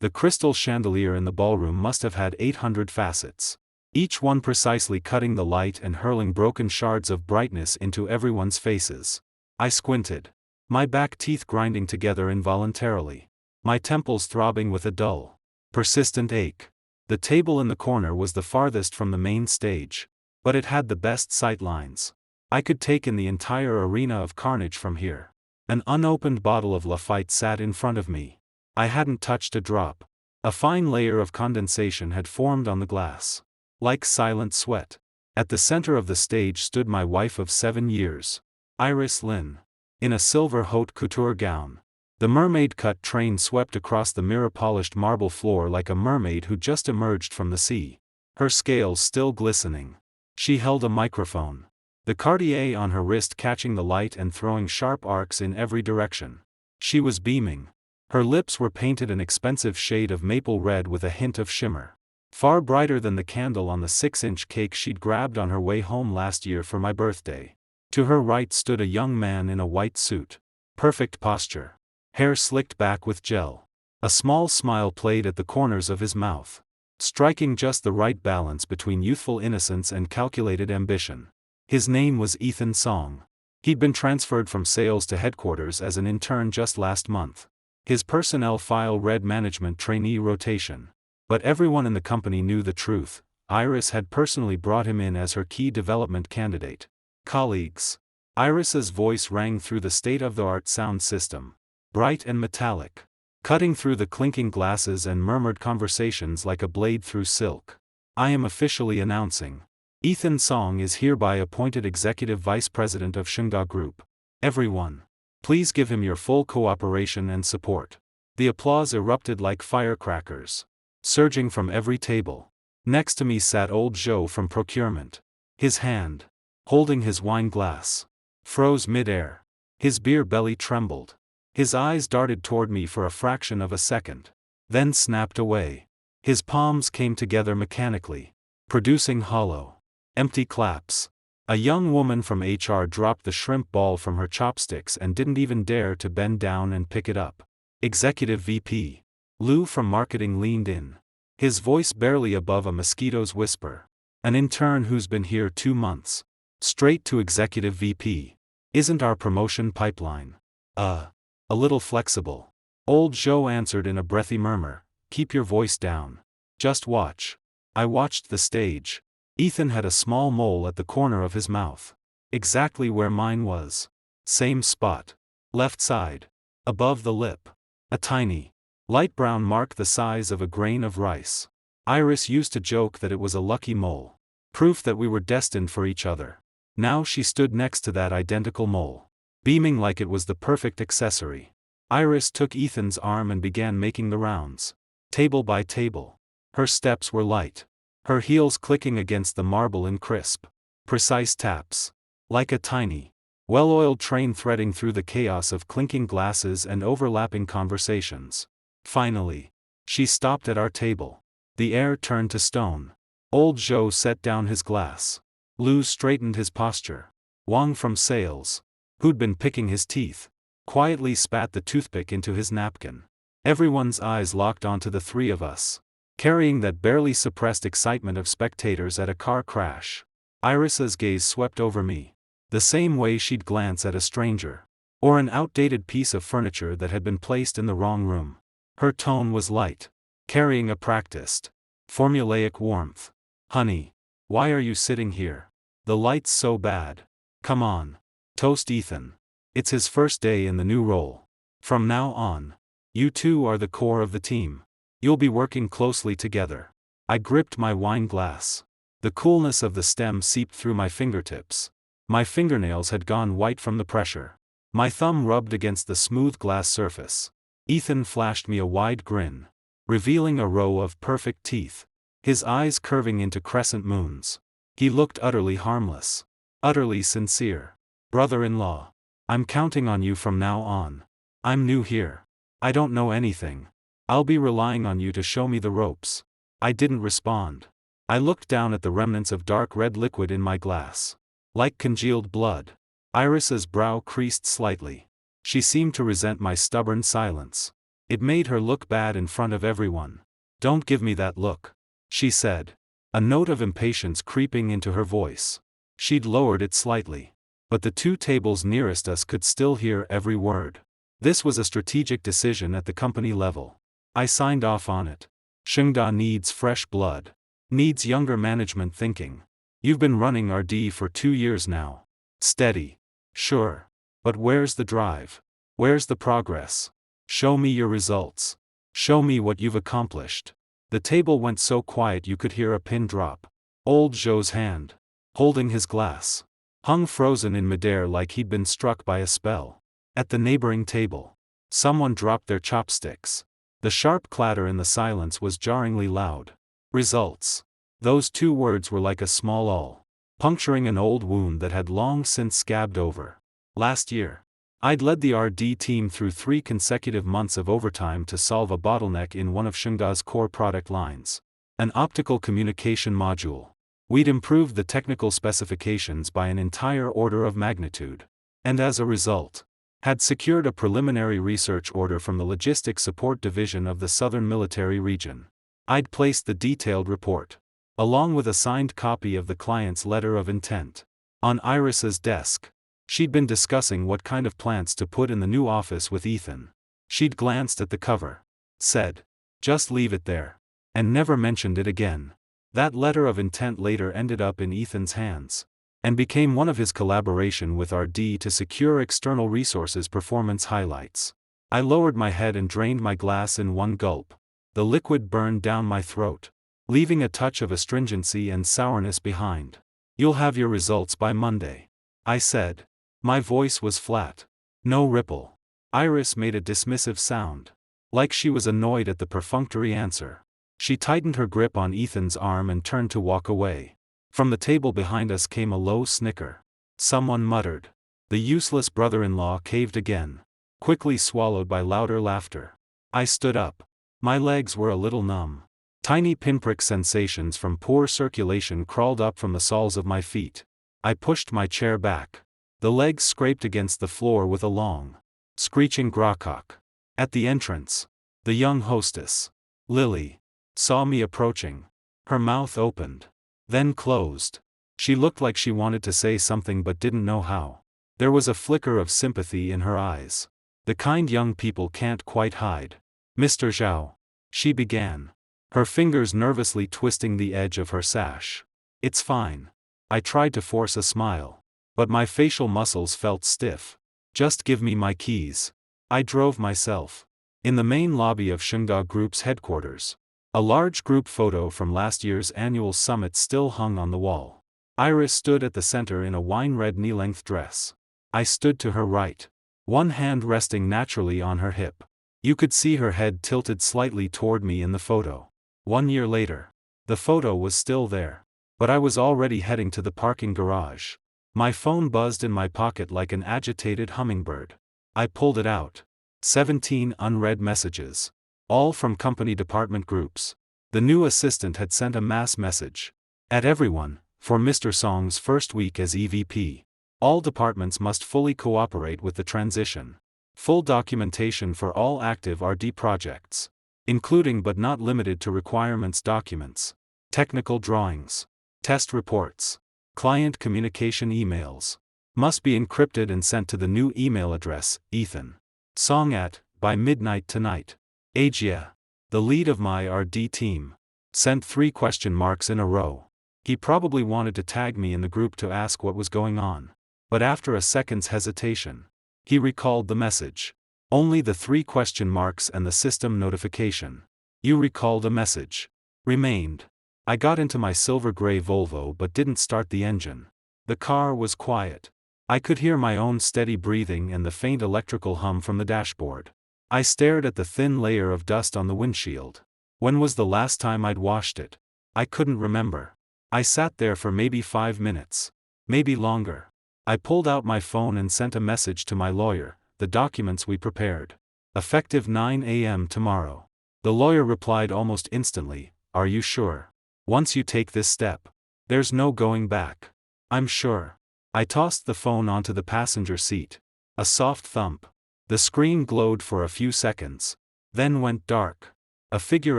The crystal chandelier in the ballroom must have had 800 facets, each one precisely cutting the light and hurling broken shards of brightness into everyone's faces. I squinted, my back teeth grinding together involuntarily, my temples throbbing with a dull, persistent ache. The table in the corner was the farthest from the main stage, but it had the best sight lines. I could take in the entire arena of carnage from here. An unopened bottle of Lafite sat in front of me. I hadn't touched a drop. A fine layer of condensation had formed on the glass, like silent sweat. At the center of the stage stood my wife of 7 years, Iris Lynn, in a silver haute couture gown. The mermaid-cut train swept across the mirror-polished marble floor like a mermaid who just emerged from the sea, her scales still glistening. She held a microphone, the Cartier on her wrist catching the light and throwing sharp arcs in every direction. She was beaming. Her lips were painted an expensive shade of maple red with a hint of shimmer, far brighter than the candle on the 6-inch cake she'd grabbed on her way home last year for my birthday. To her right stood a young man in a white suit. Perfect posture. Hair slicked back with gel. A small smile played at the corners of his mouth, striking just the right balance between youthful innocence and calculated ambition. His name was Ethan Song. He'd been transferred from sales to headquarters as an intern just last month. His personnel file read management trainee rotation. But everyone in the company knew the truth. Iris had personally brought him in as her key development candidate. Colleagues. Iris's voice rang through the state-of-the-art sound system, bright and metallic, cutting through the clinking glasses and murmured conversations like a blade through silk. I am officially announcing. Ethan Song is hereby appointed Executive Vice President of Shunga Group. Everyone, please give him your full cooperation and support. The applause erupted like firecrackers, surging from every table. Next to me sat old Joe from procurement. His hand, holding his wine glass, froze mid-air. His beer belly trembled. His eyes darted toward me for a fraction of a second, then snapped away. His palms came together mechanically, producing hollow, empty claps. A young woman from HR dropped the shrimp ball from her chopsticks and didn't even dare to bend down and pick it up. Executive VP Lou from marketing leaned in, his voice barely above a mosquito's whisper. An intern who's been here 2 months. Straight to Executive VP. Isn't our promotion pipeline a little flexible? Old Joe answered in a breathy murmur, keep your voice down. Just watch. I watched the stage. Ethan had a small mole at the corner of his mouth. Exactly where mine was. Same spot. Left side. Above the lip. A tiny, light brown mark the size of a grain of rice. Iris used to joke that it was a lucky mole. Proof that we were destined for each other. Now she stood next to that identical mole, beaming like it was the perfect accessory. Iris took Ethan's arm and began making the rounds, table by table. Her steps were light, her heels clicking against the marble in crisp, precise taps, like a tiny, well-oiled train threading through the chaos of clinking glasses and overlapping conversations. Finally, she stopped at our table. The air turned to stone. Old Joe set down his glass. Lou straightened his posture. Wang from sales, who'd been picking his teeth, quietly spat the toothpick into his napkin. Everyone's eyes locked onto the three of us, carrying that barely suppressed excitement of spectators at a car crash. Iris's gaze swept over me, the same way she'd glance at a stranger, or an outdated piece of furniture that had been placed in the wrong room. Her tone was light, carrying a practiced, formulaic warmth. Honey, why are you sitting here? The light's so bad. Come on. Toast Ethan. It's his first day in the new role. From now on, you two are the core of the team. You'll be working closely together. I gripped my wine glass. The coolness of the stem seeped through my fingertips. My fingernails had gone white from the pressure. My thumb rubbed against the smooth glass surface. Ethan flashed me a wide grin, revealing a row of perfect teeth, his eyes curving into crescent moons. He looked utterly harmless, utterly sincere. Brother-in-law, I'm counting on you from now on. I'm new here. I don't know anything. I'll be relying on you to show me the ropes. I didn't respond. I looked down at the remnants of dark red liquid in my glass, like congealed blood. Iris's brow creased slightly. She seemed to resent my stubborn silence. It made her look bad in front of everyone. "Don't give me that look," she said, a note of impatience creeping into her voice. She'd lowered it slightly. But the 2 tables nearest us could still hear every word. This was a strategic decision at the company level. I signed off on it. Shengda needs fresh blood. Needs younger management thinking. You've been running RD for 2 years now. Steady. Sure. But where's the drive? Where's the progress? Show me your results. Show me what you've accomplished. The table went so quiet you could hear a pin drop. Old Zhou's hand, holding his glass, hung frozen in midair like he'd been struck by a spell. At the neighboring table, someone dropped their chopsticks. The sharp clatter in the silence was jarringly loud. Results. Those 2 words were like a small awl, puncturing an old wound that had long since scabbed over. Last year, I'd led the RD team through 3 consecutive months of overtime to solve a bottleneck in one of Shengda's core product lines. An optical communication module. We'd improved the technical specifications by an entire order of magnitude. And as a result, had secured a preliminary research order from the Logistics Support Division of the Southern Military Region. I'd placed the detailed report, along with a signed copy of the client's letter of intent, on Iris's desk. She'd been discussing what kind of plants to put in the new office with Ethan. She'd glanced at the cover, said, "Just leave it there," and never mentioned it again. That letter of intent later ended up in Ethan's hands, and became one of his collaboration with RD to secure external resources performance highlights. I lowered my head and drained my glass in one gulp. The liquid burned down my throat, leaving a touch of astringency and sourness behind. "You'll have your results by Monday," I said. My voice was flat. No ripple. Iris made a dismissive sound, like she was annoyed at the perfunctory answer. She tightened her grip on Ethan's arm and turned to walk away. From the table behind us came a low snicker. Someone muttered. The useless brother-in-law caved again, quickly swallowed by louder laughter. I stood up. My legs were a little numb. Tiny pinprick sensations from poor circulation crawled up from the soles of my feet. I pushed my chair back. The legs scraped against the floor with a long, screeching grawcock. At the entrance, the young hostess, Lily, saw me approaching. Her mouth opened, then closed. She looked like she wanted to say something but didn't know how. There was a flicker of sympathy in her eyes. The kind young people can't quite hide. "Mr. Zhao," she began, her fingers nervously twisting the edge of her sash. "It's fine." I tried to force a smile, but my facial muscles felt stiff. "Just give me my keys." I drove myself. In the main lobby of Shengda Group's headquarters, a large group photo from last year's annual summit still hung on the wall. Iris stood at the center in a wine-red knee-length dress. I stood to her right, one hand resting naturally on her hip. You could see her head tilted slightly toward me in the photo. 1 year later, the photo was still there, but I was already heading to the parking garage. My phone buzzed in my pocket like an agitated hummingbird. I pulled it out. 17 unread messages. All from company department groups. The new assistant had sent a mass message. At everyone, for Mr. Song's first week as EVP. All departments must fully cooperate with the transition. Full documentation for all active RD projects, including but not limited to requirements documents, technical drawings, test reports, client communication emails, must be encrypted and sent to the new email address, Ethan Song by midnight tonight. Ajia, the lead of my RD team, sent 3 question marks in a row. He probably wanted to tag me in the group to ask what was going on. But after a second's hesitation, he recalled the message. Only the 3 question marks and the system notification. "You recalled a message," remained. I got into my silver-gray Volvo but didn't start the engine. The car was quiet. I could hear my own steady breathing and the faint electrical hum from the dashboard. I stared at the thin layer of dust on the windshield. When was the last time I'd washed it? I couldn't remember. I sat there for maybe 5 minutes. Maybe longer. I pulled out my phone and sent a message to my lawyer, "The documents we prepared. Effective 9 a.m. tomorrow." The lawyer replied almost instantly, "Are you sure? Once you take this step, there's no going back." "I'm sure." I tossed the phone onto the passenger seat. A soft thump. The screen glowed for a few seconds. then went dark. A figure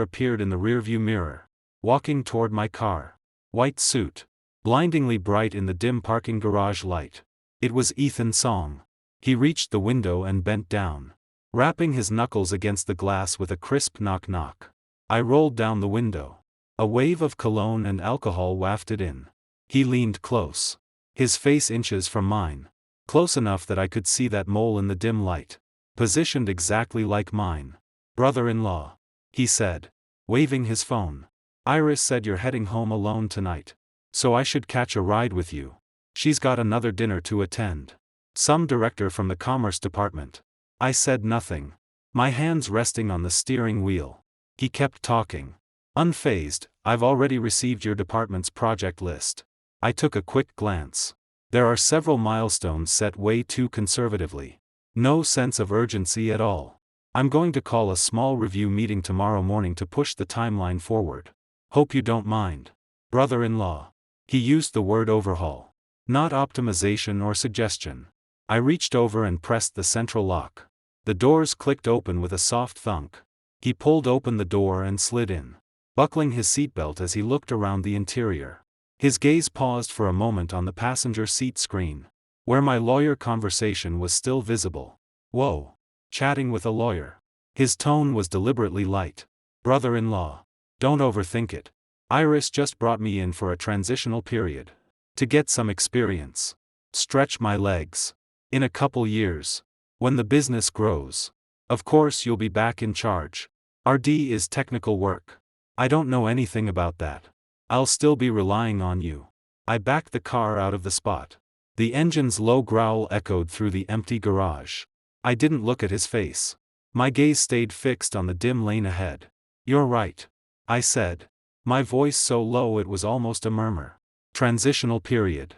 appeared in the rearview mirror, walking toward my car. White suit, blindingly bright in the dim parking garage light. It was Ethan Song. He reached the window and bent down, rapping his knuckles against the glass with a crisp knock-knock. I rolled down the window. A wave of cologne and alcohol wafted in. He leaned close, his face inches from mine, close enough that I could see that mole in the dim light, positioned exactly like mine. "Brother-in-law," he said, waving his phone. "Iris said you're heading home alone tonight, so I should catch a ride with you. She's got another dinner to attend. Some director from the Commerce Department." I said nothing, my hands resting on the steering wheel. He kept talking. Unfazed. "I've already received your department's project list." I took a quick glance. There are several milestones set way too conservatively. No sense of urgency at all. "I'm going to call a small review meeting tomorrow morning to push the timeline forward. Hope you don't mind, brother-in-law." He used the word overhaul, not optimization or suggestion. I reached over and pressed the central lock. The doors clicked open with a soft thunk. He pulled open the door and slid in, buckling his seatbelt as he looked around the interior. His gaze paused for a moment on the passenger seat screen, where my lawyer conversation was still visible. "Whoa. Chatting with a lawyer." His tone was deliberately light. "Brother-in-law, don't overthink it. Iris just brought me in for a transitional period, to get some experience. Stretch my legs. In a couple years, when the business grows, of course you'll be back in charge. RD is technical work. I don't know anything about that. I'll still be relying on you." I backed the car out of the spot. The engine's low growl echoed through the empty garage. I didn't look at his face. My gaze stayed fixed on the dim lane ahead. "You're right," I said, my voice so low it was almost a murmur. "Transitional period."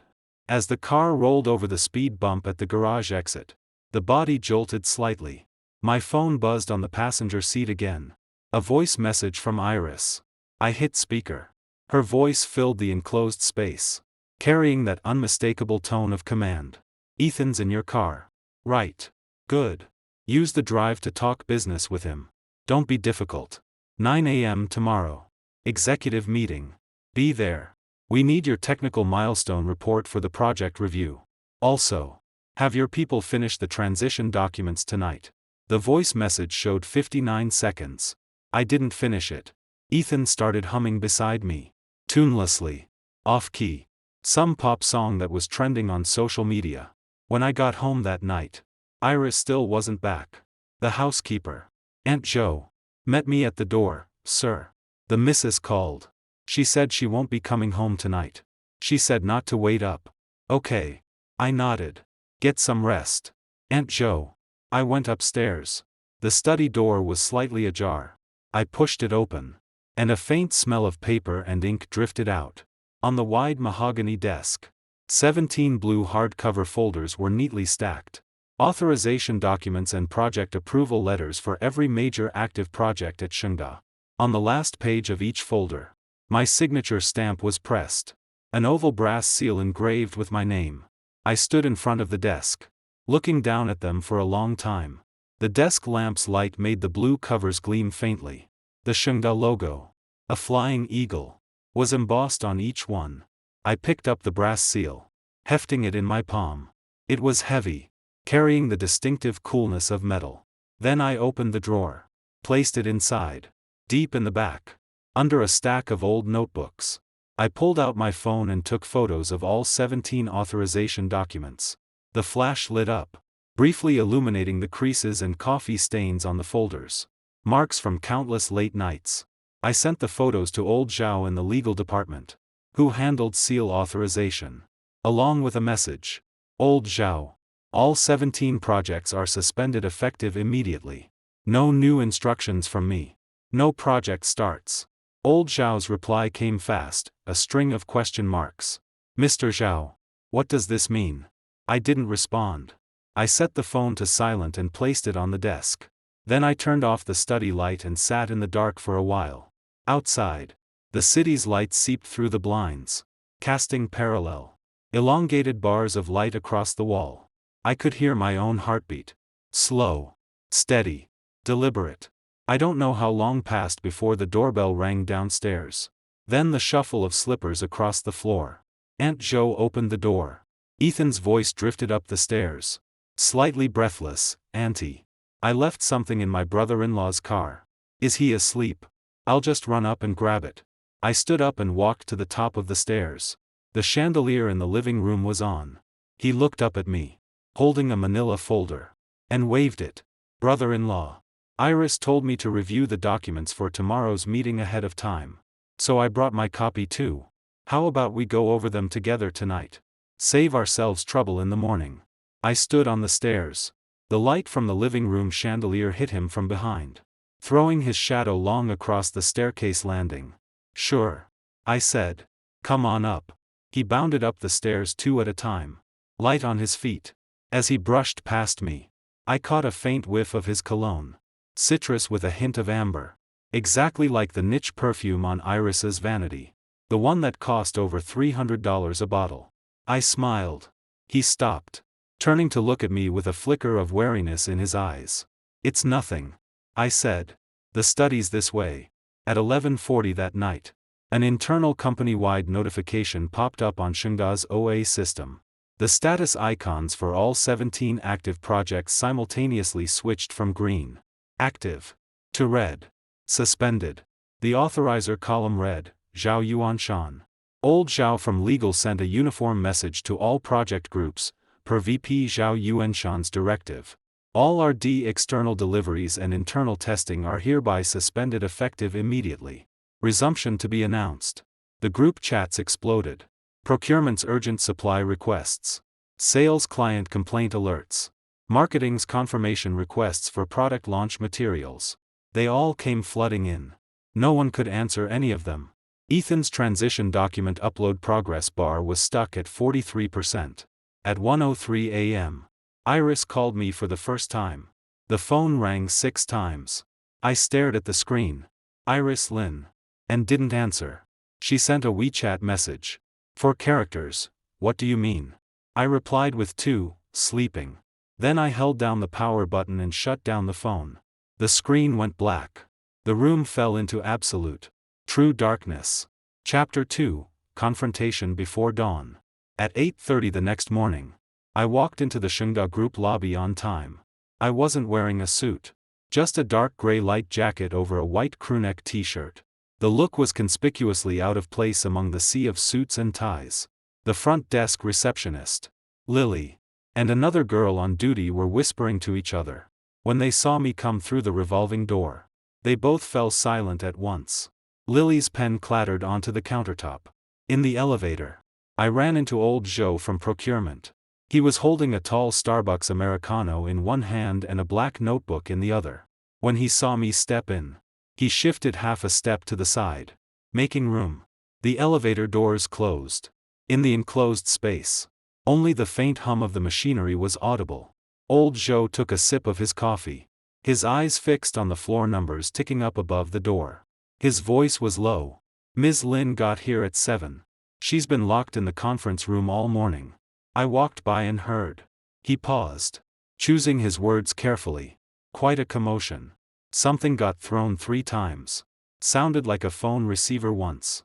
As the car rolled over the speed bump at the garage exit, the body jolted slightly. My phone buzzed on the passenger seat again. A voice message from Iris. I hit speaker. Her voice filled the enclosed space, carrying that unmistakable tone of command. "Ethan's in your car. Right. Good. Use the drive to talk business with him. Don't be difficult. 9 a.m. tomorrow. Executive meeting. Be there. We need your technical milestone report for the project review. Also, have your people finish the transition documents tonight." The voice message showed 59 seconds. I didn't finish it. Ethan started humming beside me, tunelessly, off-key, some pop song that was trending on social media. When I got home that night, Iris still wasn't back. The housekeeper, Aunt Jo, met me at the door. "Sir, the missus called. She said she won't be coming home tonight. She said not to wait up." "Okay." I nodded. "Get some rest, Aunt Jo." I went upstairs. The study door was slightly ajar. I pushed it open, and a faint smell of paper and ink drifted out. On the wide mahogany desk, 17 blue hardcover folders were neatly stacked. Authorization documents and project approval letters for every major active project at Shunga. On the last page of each folder, my signature stamp was pressed, an oval brass seal engraved with my name. I stood in front of the desk, looking down at them for a long time. The desk lamp's light made the blue covers gleam faintly. The Shunga logo, a flying eagle, was embossed on each one. I picked up the brass seal, hefting it in my palm. It was heavy, carrying the distinctive coolness of metal. Then I opened the drawer, placed it inside. Deep in the back, under a stack of old notebooks, I pulled out my phone and took photos of all 17 authorization documents. The flash lit up, briefly illuminating the creases and coffee stains on the folders, marks from countless late nights. I sent the photos to old Zhao in the legal department, who handled seal authorization, along with a message. "Old Zhao, all 17 projects are suspended effective immediately. No new instructions from me. No project starts." Old Zhao's reply came fast, a string of question marks. "Mr. Zhao, what does this mean?" I didn't respond. I set the phone to silent and placed it on the desk. Then I turned off the study light and sat in the dark for a while. Outside, the city's lights seeped through the blinds, casting parallel, elongated bars of light across the wall. I could hear my own heartbeat. Slow, steady, deliberate. I don't know how long passed before the doorbell rang downstairs. Then the shuffle of slippers across the floor. Aunt Jo opened the door. Ethan's voice drifted up the stairs. Slightly breathless, "Auntie. I left something in my brother-in-law's car. Is he asleep? I'll just run up and grab it." I stood up and walked to the top of the stairs. The chandelier in the living room was on. He looked up at me, holding a manila folder, and waved it. "Brother-in-law. Iris told me to review the documents for tomorrow's meeting ahead of time. So I brought my copy too. How about we go over them together tonight? Save ourselves trouble in the morning." I stood on the stairs. The light from the living room chandelier hit him from behind, throwing his shadow long across the staircase landing. "Sure," I said. "Come on up." He bounded up the stairs 2 at a time, light on his feet. As he brushed past me, I caught a faint whiff of his cologne. Citrus with a hint of amber. Exactly like the niche perfume on Iris's vanity. The one that cost over $300 a bottle. I smiled. He stopped, turning to look at me with a flicker of wariness in his eyes. "It's nothing," I said. "The study's this way." At 11:40 that night, an internal company-wide notification popped up on Shengda's OA system. The status icons for all 17 active projects simultaneously switched from green, active, to red, suspended. The authorizer column read, Zhao Yuanshan. Old Zhao from legal sent a uniform message to all project groups, per VP Zhao Yuanshan's directive. All RD external deliveries and internal testing are hereby suspended effective immediately. Resumption to be announced. The group chats exploded. Procurement's urgent supply requests. Sales client complaint alerts. Marketing's confirmation requests for product launch materials. They all came flooding in. No one could answer any of them. Ethan's transition document upload progress bar was stuck at 43%. At 1:03 a.m., Iris called me for the first time. The phone rang 6 times. I stared at the screen. Iris Lin. And didn't answer. She sent a WeChat message. 4 characters, what do you mean? I replied with 2, sleeping. Then I held down the power button and shut down the phone. The screen went black. The room fell into absolute, true darkness. Chapter 2, Confrontation Before Dawn. At 8:30 the next morning, I walked into the Shengda Group lobby on time. I wasn't wearing a suit. Just a dark gray light jacket over a white crewneck t-shirt. The look was conspicuously out of place among the sea of suits and ties. The front desk receptionist, Lily, and another girl on duty were whispering to each other. When they saw me come through the revolving door, they both fell silent at once. Lily's pen clattered onto the countertop. In the elevator, I ran into old Joe from procurement. He was holding a tall Starbucks Americano in one hand and a black notebook in the other. When he saw me step in, he shifted half a step to the side, making room. The elevator doors closed. In the enclosed space, only the faint hum of the machinery was audible. Old Joe took a sip of his coffee, his eyes fixed on the floor numbers ticking up above the door. His voice was low. "Ms. Lin got here at 7. She's been locked in the conference room all morning." I walked by and heard. He paused, choosing his words carefully. "Quite a commotion. Something got thrown 3 times. Sounded like a phone receiver once."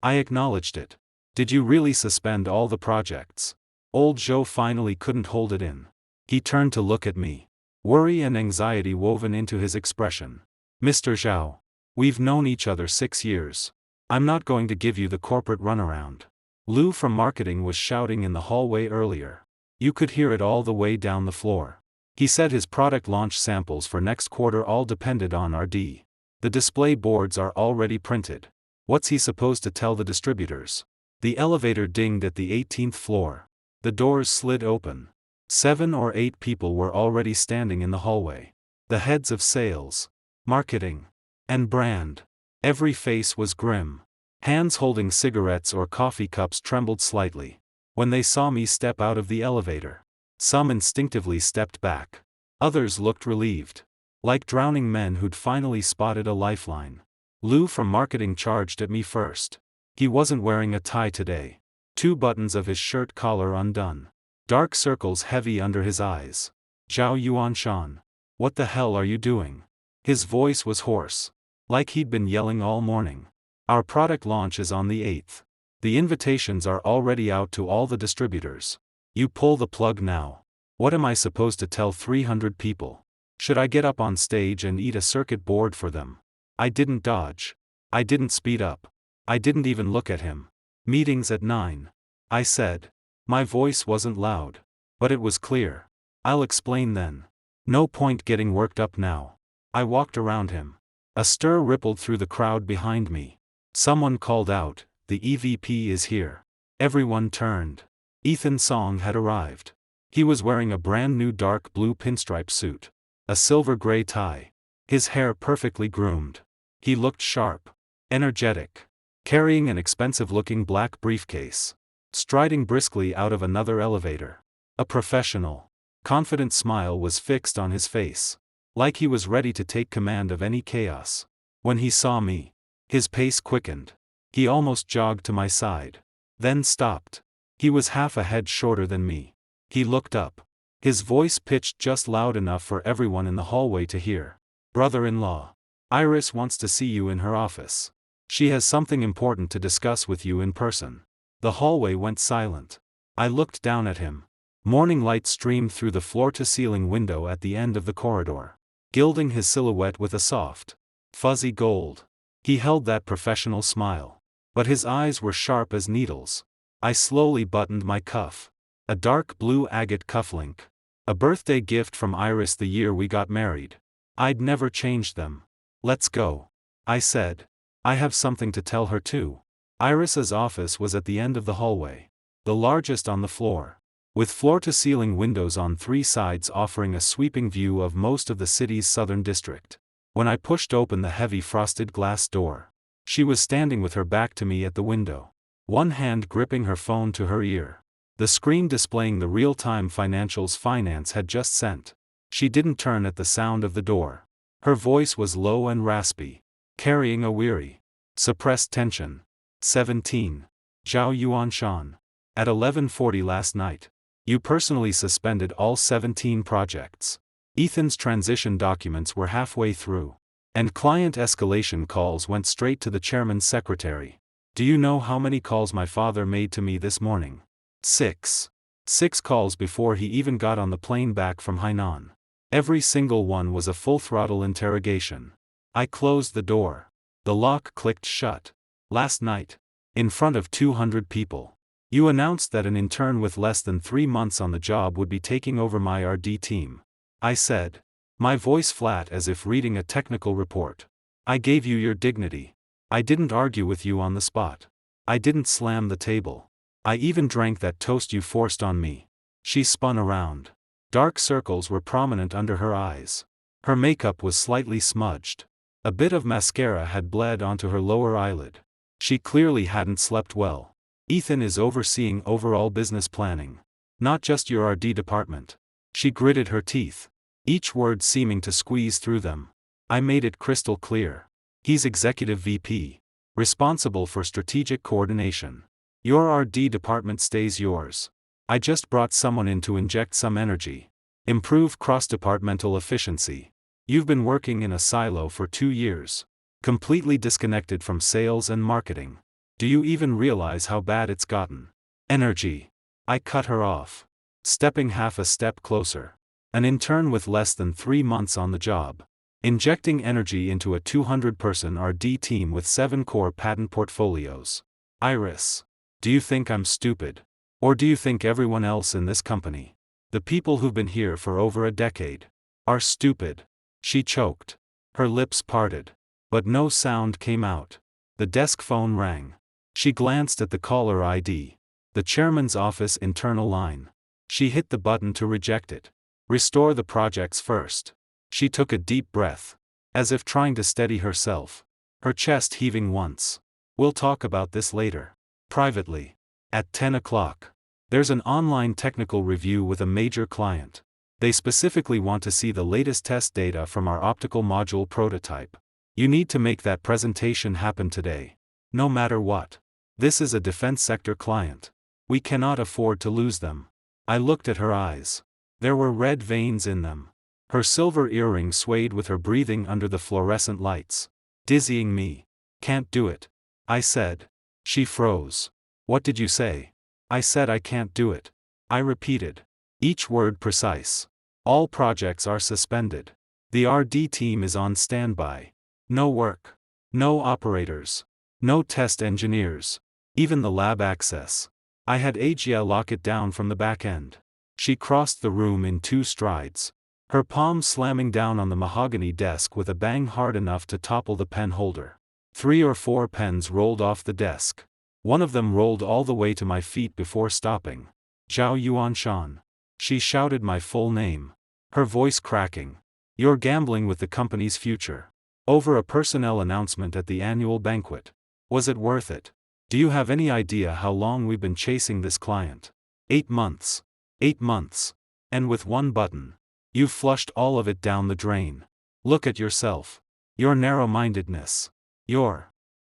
I acknowledged it. "Did you really suspend all the projects?" Old Joe finally couldn't hold it in. He turned to look at me, worry and anxiety woven into his expression. "Mr. Zhao, we've known each other 6 years. I'm not going to give you the corporate runaround." Lou from marketing was shouting in the hallway earlier. You could hear it all the way down the floor. He said his product launch samples for next quarter all depended on RD. The display boards are already printed. What's he supposed to tell the distributors? The elevator dinged at the 18th floor. The doors slid open. 7 or 8 people were already standing in the hallway. The heads of sales, marketing, and brand. Every face was grim. Hands holding cigarettes or coffee cups trembled slightly. When they saw me step out of the elevator, some instinctively stepped back. Others looked relieved, like drowning men who'd finally spotted a lifeline. Lou from marketing charged at me first. He wasn't wearing a tie today. 2 buttons of his shirt collar undone. Dark circles heavy under his eyes. "Zhao Yuanshan. What the hell are you doing?" His voice was hoarse, like he'd been yelling all morning. Our product launch is on the 8th. The invitations are already out to all the distributors. You pull the plug now. What am I supposed to tell 300 people? Should I get up on stage and eat a circuit board for them? I didn't dodge. I didn't speed up. I didn't even look at him. Meetings at 9. I said. My voice wasn't loud. But it was clear. I'll explain then. No point getting worked up now. I walked around him. A stir rippled through the crowd behind me. Someone called out, "The EVP is here." Everyone turned. Ethan Song had arrived. He was wearing a brand new dark blue pinstripe suit. A silver gray tie. His hair perfectly groomed. He looked sharp. Energetic. Carrying an expensive-looking black briefcase. Striding briskly out of another elevator. A professional. Confident smile was fixed on his face. Like he was ready to take command of any chaos. When he saw me, his pace quickened. He almost jogged to my side. Then stopped. He was half a head shorter than me. He looked up. His voice pitched just loud enough for everyone in the hallway to hear. "Brother-in-law. Iris wants to see you in her office. She has something important to discuss with you in person." The hallway went silent. I looked down at him. Morning light streamed through the floor-to-ceiling window at the end of the corridor, gilding his silhouette with a soft, fuzzy gold. He held that professional smile. But his eyes were sharp as needles. I slowly buttoned my cuff. A dark blue agate cufflink. A birthday gift from Iris the year we got married. I'd never changed them. "Let's go," I said. "I have something to tell her too." Iris's office was at the end of the hallway. The largest on the floor. With floor-to-ceiling windows on 3 sides offering a sweeping view of most of the city's southern district. When I pushed open the heavy frosted glass door, she was standing with her back to me at the window. One hand gripping her phone to her ear. The screen displaying the real-time financials finance had just sent. She didn't turn at the sound of the door. Her voice was low and raspy, carrying a weary, suppressed tension. 17. Zhao Yuanshan. At 11:40 last night. You personally suspended all 17 projects. Ethan's transition documents were halfway through. And client escalation calls went straight to the chairman's secretary. Do you know how many calls my father made to me this morning? 6. 6 calls before he even got on the plane back from Hainan. Every single one was a full-throttle interrogation. I closed the door. The lock clicked shut. Last night. In front of 200 people. You announced that an intern with less than 3 months on the job would be taking over my RD team. I said. My voice flat as if reading a technical report. I gave you your dignity. I didn't argue with you on the spot. I didn't slam the table. I even drank that toast you forced on me. She spun around. Dark circles were prominent under her eyes. Her makeup was slightly smudged. A bit of mascara had bled onto her lower eyelid. She clearly hadn't slept well. Ethan is overseeing overall business planning. Not just your RD department. She gritted her teeth. Each word seeming to squeeze through them. I made it crystal clear. He's executive VP. Responsible for strategic coordination. Your RD department stays yours. I just brought someone in to inject some energy. Improve cross-departmental efficiency. You've been working in a silo for 2 years. Completely disconnected from sales and marketing. Do you even realize how bad it's gotten? Energy. I cut her off. Stepping half a step closer. An intern with less than 3 months on the job. Injecting energy into a 200-person RD team with 7 core patent portfolios. Iris. Do you think I'm stupid? Or do you think everyone else in this company, the people who've been here for over a decade, are stupid? She choked. Her lips parted. But no sound came out. The desk phone rang. She glanced at the caller ID. The chairman's office internal line. She hit the button to reject it. Restore the projects first. She took a deep breath. As if trying to steady herself. Her chest heaving once. We'll talk about this later. Privately. At 10 o'clock. There's an online technical review with a major client. They specifically want to see the latest test data from our optical module prototype. You need to make that presentation happen today. No matter what. This is a defense sector client. We cannot afford to lose them. I looked at her eyes. There were red veins in them. Her silver earring swayed with her breathing under the fluorescent lights, dizzying me. "Can't do it," I said. She froze. "What did you say?" "I said I can't do it," I repeated, each word precise. "All projects are suspended. The RD team is on standby. No work. No operators. No test engineers. Even the lab access. I had Agia lock it down from the back end." She crossed the room in 2 strides, her palm slamming down on the mahogany desk with a bang hard enough to topple the pen holder. 3 or 4 pens rolled off the desk. One of them rolled all the way to my feet before stopping. "Zhao Yuanshan." She shouted my full name, her voice cracking. "You're gambling with the company's future. Over a personnel announcement at the annual banquet. Was it worth it? Do you have any idea how long we've been chasing this client? 8 months. 8 months. And with one button. You've flushed all of it down the drain. Look at yourself. Your narrow-mindedness.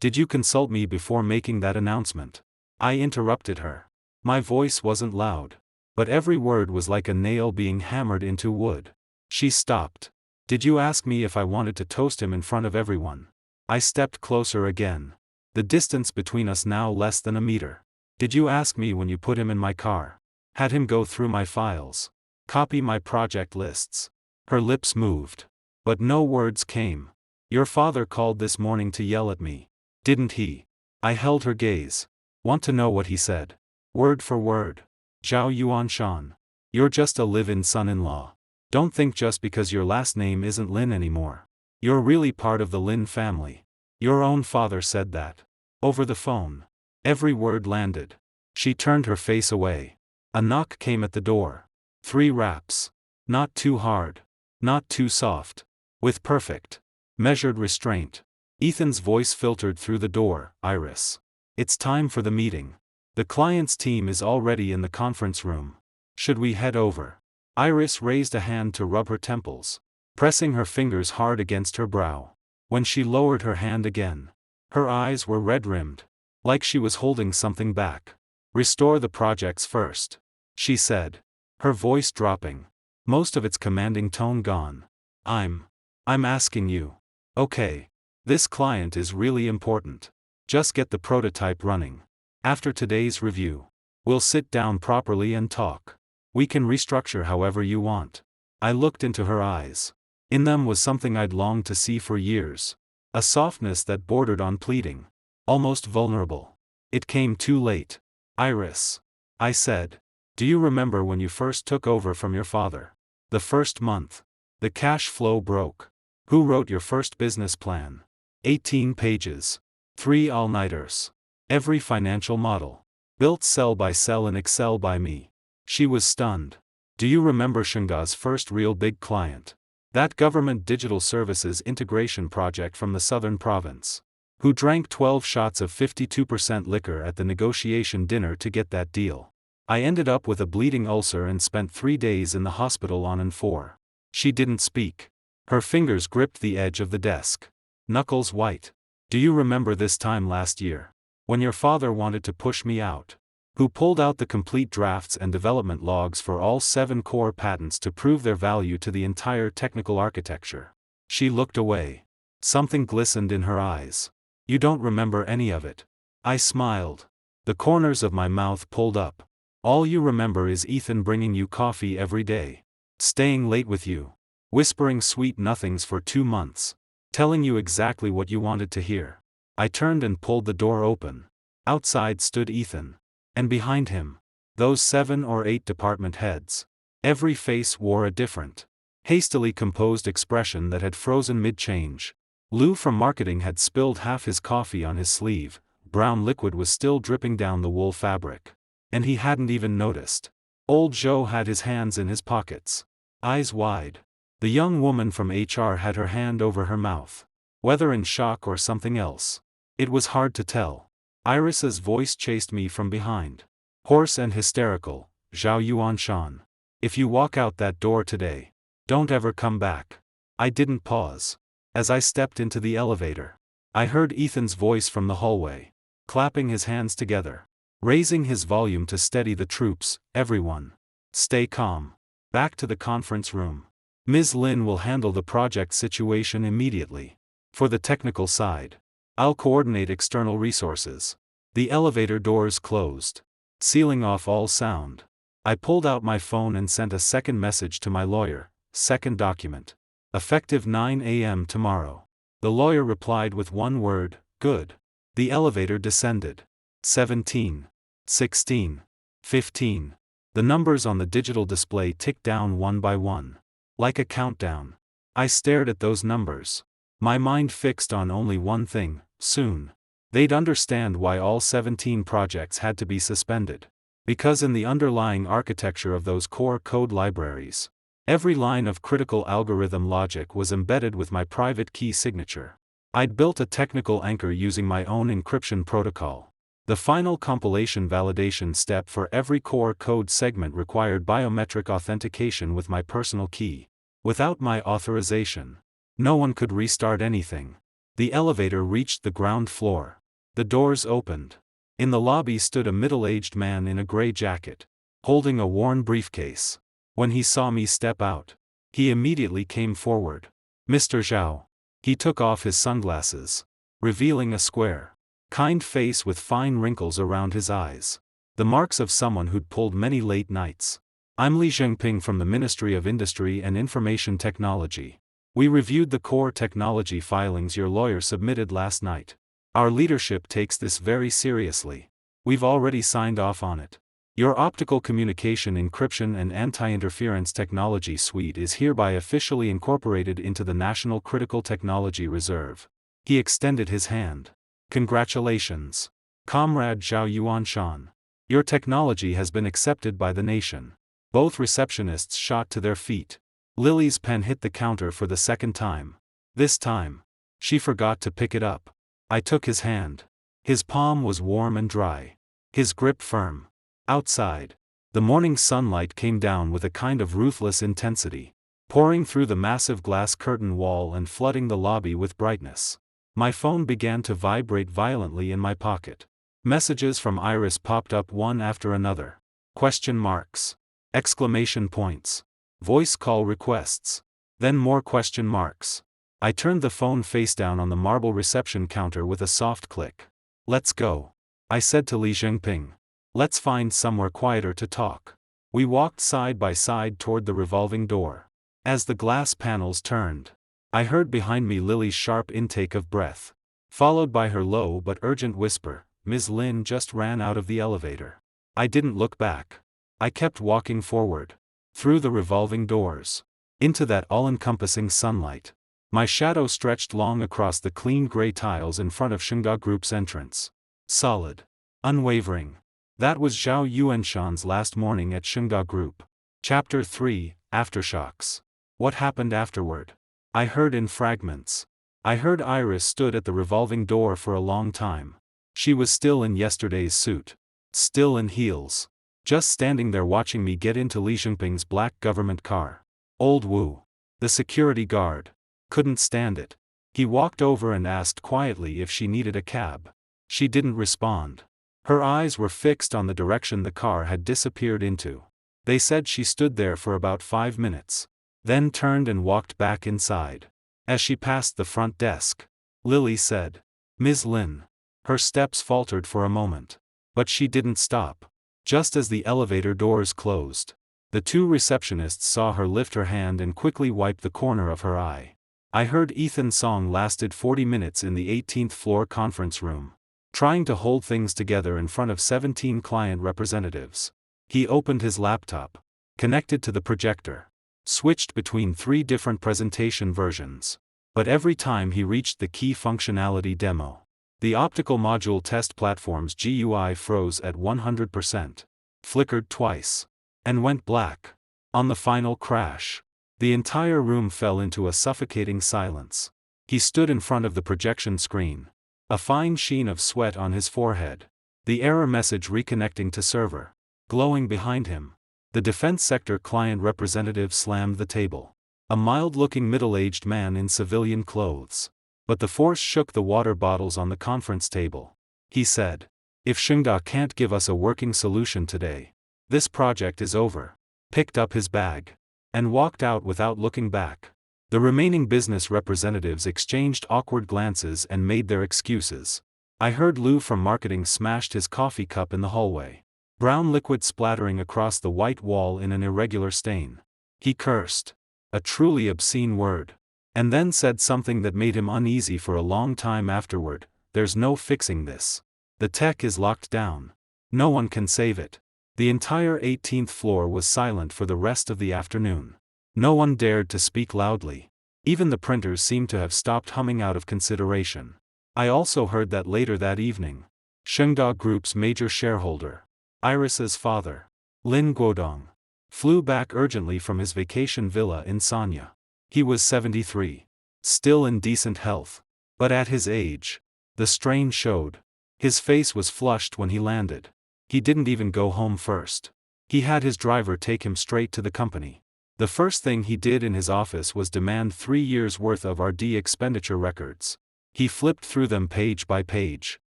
Did you consult me before making that announcement?" I interrupted her. My voice wasn't loud, but every word was like a nail being hammered into wood. She stopped. "Did you ask me if I wanted to toast him in front of everyone?" I stepped closer again. The distance between us now less than a meter. "Did you ask me when you put him in my car? Had him go through my files? Copy my project lists?" Her lips moved, but no words came. "Your father called this morning to yell at me. Didn't he?" I held her gaze. "Want to know what he said? Word for word. Zhao Yuanshan. You're just a live-in son-in-law. Don't think just because your last name isn't Lin anymore. You're really part of the Lin family. Your own father said that." Over the phone. Every word landed. She turned her face away. A knock came at the door. 3 raps. Not too hard. Not too soft. With perfect, measured restraint. Ethan's voice filtered through the door. "Iris. It's time for the meeting. The client's team is already in the conference room. Should we head over?" Iris raised a hand to rub her temples, pressing her fingers hard against her brow. When she lowered her hand again, her eyes were red-rimmed, like she was holding something back. "Restore the projects first," she said, her voice dropping, most of its commanding tone gone. I'm asking you. Okay. This client is really important. Just get the prototype running. After today's review, we'll sit down properly and talk. We can restructure however you want." I looked into her eyes. In them was something I'd longed to see for years. A softness that bordered on pleading. Almost vulnerable. It came too late. "Iris," I said. "Do you remember when you first took over from your father? The first month. The cash flow broke. Who wrote your first business plan? 18 pages. 3 all-nighters. Every financial model. Built cell by cell in Excel by me." She was stunned. "Do you remember Shunga's first real big client? That government digital services integration project from the southern province? Who drank 12 shots of 52% liquor at the negotiation dinner to get that deal? I ended up with a bleeding ulcer and spent 3 days in the hospital on and 4. She didn't speak. Her fingers gripped the edge of the desk. Knuckles white. "Do you remember this time last year? When your father wanted to push me out? Who pulled out the complete drafts and development logs for all 7 core patents to prove their value to the entire technical architecture?" She looked away. Something glistened in her eyes. "You don't remember any of it." I smiled. The corners of my mouth pulled up. "All you remember is Ethan bringing you coffee every day. Staying late with you. Whispering sweet nothings for 2 months. Telling you exactly what you wanted to hear." I turned and pulled the door open. Outside stood Ethan. And behind him, those 7 or 8 department heads. Every face wore a different, hastily composed expression that had frozen mid-change. Lou from marketing had spilled half his coffee on his sleeve, brown liquid was still dripping down the wool fabric. And he hadn't even noticed. Old Joe had his hands in his pockets, eyes wide. The young woman from HR had her hand over her mouth. Whether in shock or something else, it was hard to tell. Iris's voice chased me from behind. Hoarse and hysterical. "Zhao Yuanshan. If you walk out that door today, don't ever come back." I didn't pause. As I stepped into the elevator, I heard Ethan's voice from the hallway, clapping his hands together, raising his volume to steady the troops. "Everyone, stay calm. Back to the conference room." Ms. Lin will handle the project situation immediately. For the technical side, I'll coordinate external resources. The elevator doors closed, sealing off all sound. I pulled out my phone and sent a second message to my lawyer. Second document. Effective 9 a.m. tomorrow. The lawyer replied with one word, good. The elevator descended. 17. 16. 15. The numbers on the digital display ticked down one by one. Like a countdown. I stared at those numbers. My mind fixed on only one thing: soon they'd understand why all 17 projects had to be suspended. Because in the underlying architecture of those core code libraries, every line of critical algorithm logic was embedded with my private key signature. I'd built a technical anchor using my own encryption protocol. The final compilation validation step for every core code segment required biometric authentication with my personal key. Without my authorization, no one could restart anything. The elevator reached the ground floor. The doors opened. In the lobby stood a middle-aged man in a gray jacket, holding a worn briefcase. When he saw me step out, he immediately came forward. Mr. Zhao. He took off his sunglasses, revealing a square, kind face with fine wrinkles around his eyes. The marks of someone who'd pulled many late nights. I'm Li Zhengping from the Ministry of Industry and Information Technology. We reviewed the core technology filings your lawyer submitted last night. Our leadership takes this very seriously. We've already signed off on it. Your optical communication encryption and anti-interference technology suite is hereby officially incorporated into the National Critical Technology Reserve. He extended his hand. Congratulations, Comrade Zhao Yuanshan. Your technology has been accepted by the nation. Both receptionists shot to their feet. Lily's pen hit the counter for the second time. This time, she forgot to pick it up. I took his hand. His palm was warm and dry. His grip firm. Outside, the morning sunlight came down with a kind of ruthless intensity, pouring through the massive glass curtain wall and flooding the lobby with brightness. My phone began to vibrate violently in my pocket. Messages from Iris popped up one after another. Question marks. Exclamation points. Voice call requests. Then more question marks. I turned the phone face down on the marble reception counter with a soft click. Let's go, I said to Li Zhengping. Let's find somewhere quieter to talk. We walked side by side toward the revolving door. As the glass panels turned, I heard behind me Lily's sharp intake of breath, followed by her low but urgent whisper, Ms. Lin just ran out of the elevator. I didn't look back. I kept walking forward, through the revolving doors, into that all-encompassing sunlight. My shadow stretched long across the clean gray tiles in front of Shunga Group's entrance. Solid. Unwavering. That was Zhao Yuanshan's last morning at Shunga Group. Chapter 3, Aftershocks. What happened afterward? I heard in fragments. I heard Iris stood at the revolving door for a long time. She was still in yesterday's suit. Still in heels. Just standing there watching me get into Li Zhengping's black government car. Old Wu, the security guard, couldn't stand it. He walked over and asked quietly if she needed a cab. She didn't respond. Her eyes were fixed on the direction the car had disappeared into. They said she stood there for about 5 minutes, then turned and walked back inside. As she passed the front desk, Lily said, Ms. Lin. Her steps faltered for a moment. But she didn't stop. Just as the elevator doors closed, the two receptionists saw her lift her hand and quickly wipe the corner of her eye. I heard Ethan's song lasted 40 minutes in the 18th floor conference room, trying to hold things together in front of 17 client representatives. He opened his laptop, connected to the projector, switched between 3 different presentation versions. But every time he reached the key functionality demo, the optical module test platform's GUI froze at 100%, flickered twice, and went black. On the final crash, the entire room fell into a suffocating silence. He stood in front of the projection screen, a fine sheen of sweat on his forehead. The error message reconnecting to server, glowing behind him. The defense sector client representative slammed the table. A mild-looking middle-aged man in civilian clothes. But the force shook the water bottles on the conference table. He said, if Shunga can't give us a working solution today, this project is over. Picked up his bag. and walked out without looking back. The remaining business representatives exchanged awkward glances and made their excuses. I heard Lou from marketing smashed his coffee cup in the hallway. Brown liquid splattering across the white wall in an irregular stain. He cursed. A truly obscene word. And then said something that made him uneasy for a long time afterward. There's no fixing this. The tech is locked down. No one can save it. The entire 18th floor was silent for the rest of the afternoon. No one dared to speak loudly. Even the printers seemed to have stopped humming out of consideration. I also heard that later that evening, Shengda Group's major shareholder, Iris's father, Lin Guodong, flew back urgently from his vacation villa in Sanya. He was 73. Still in decent health. But at his age, the strain showed. His face was flushed when he landed. He didn't even go home first. He had his driver take him straight to the company. The first thing he did in his office was demand 3 years' worth of RD expenditure records. He flipped through them page by page,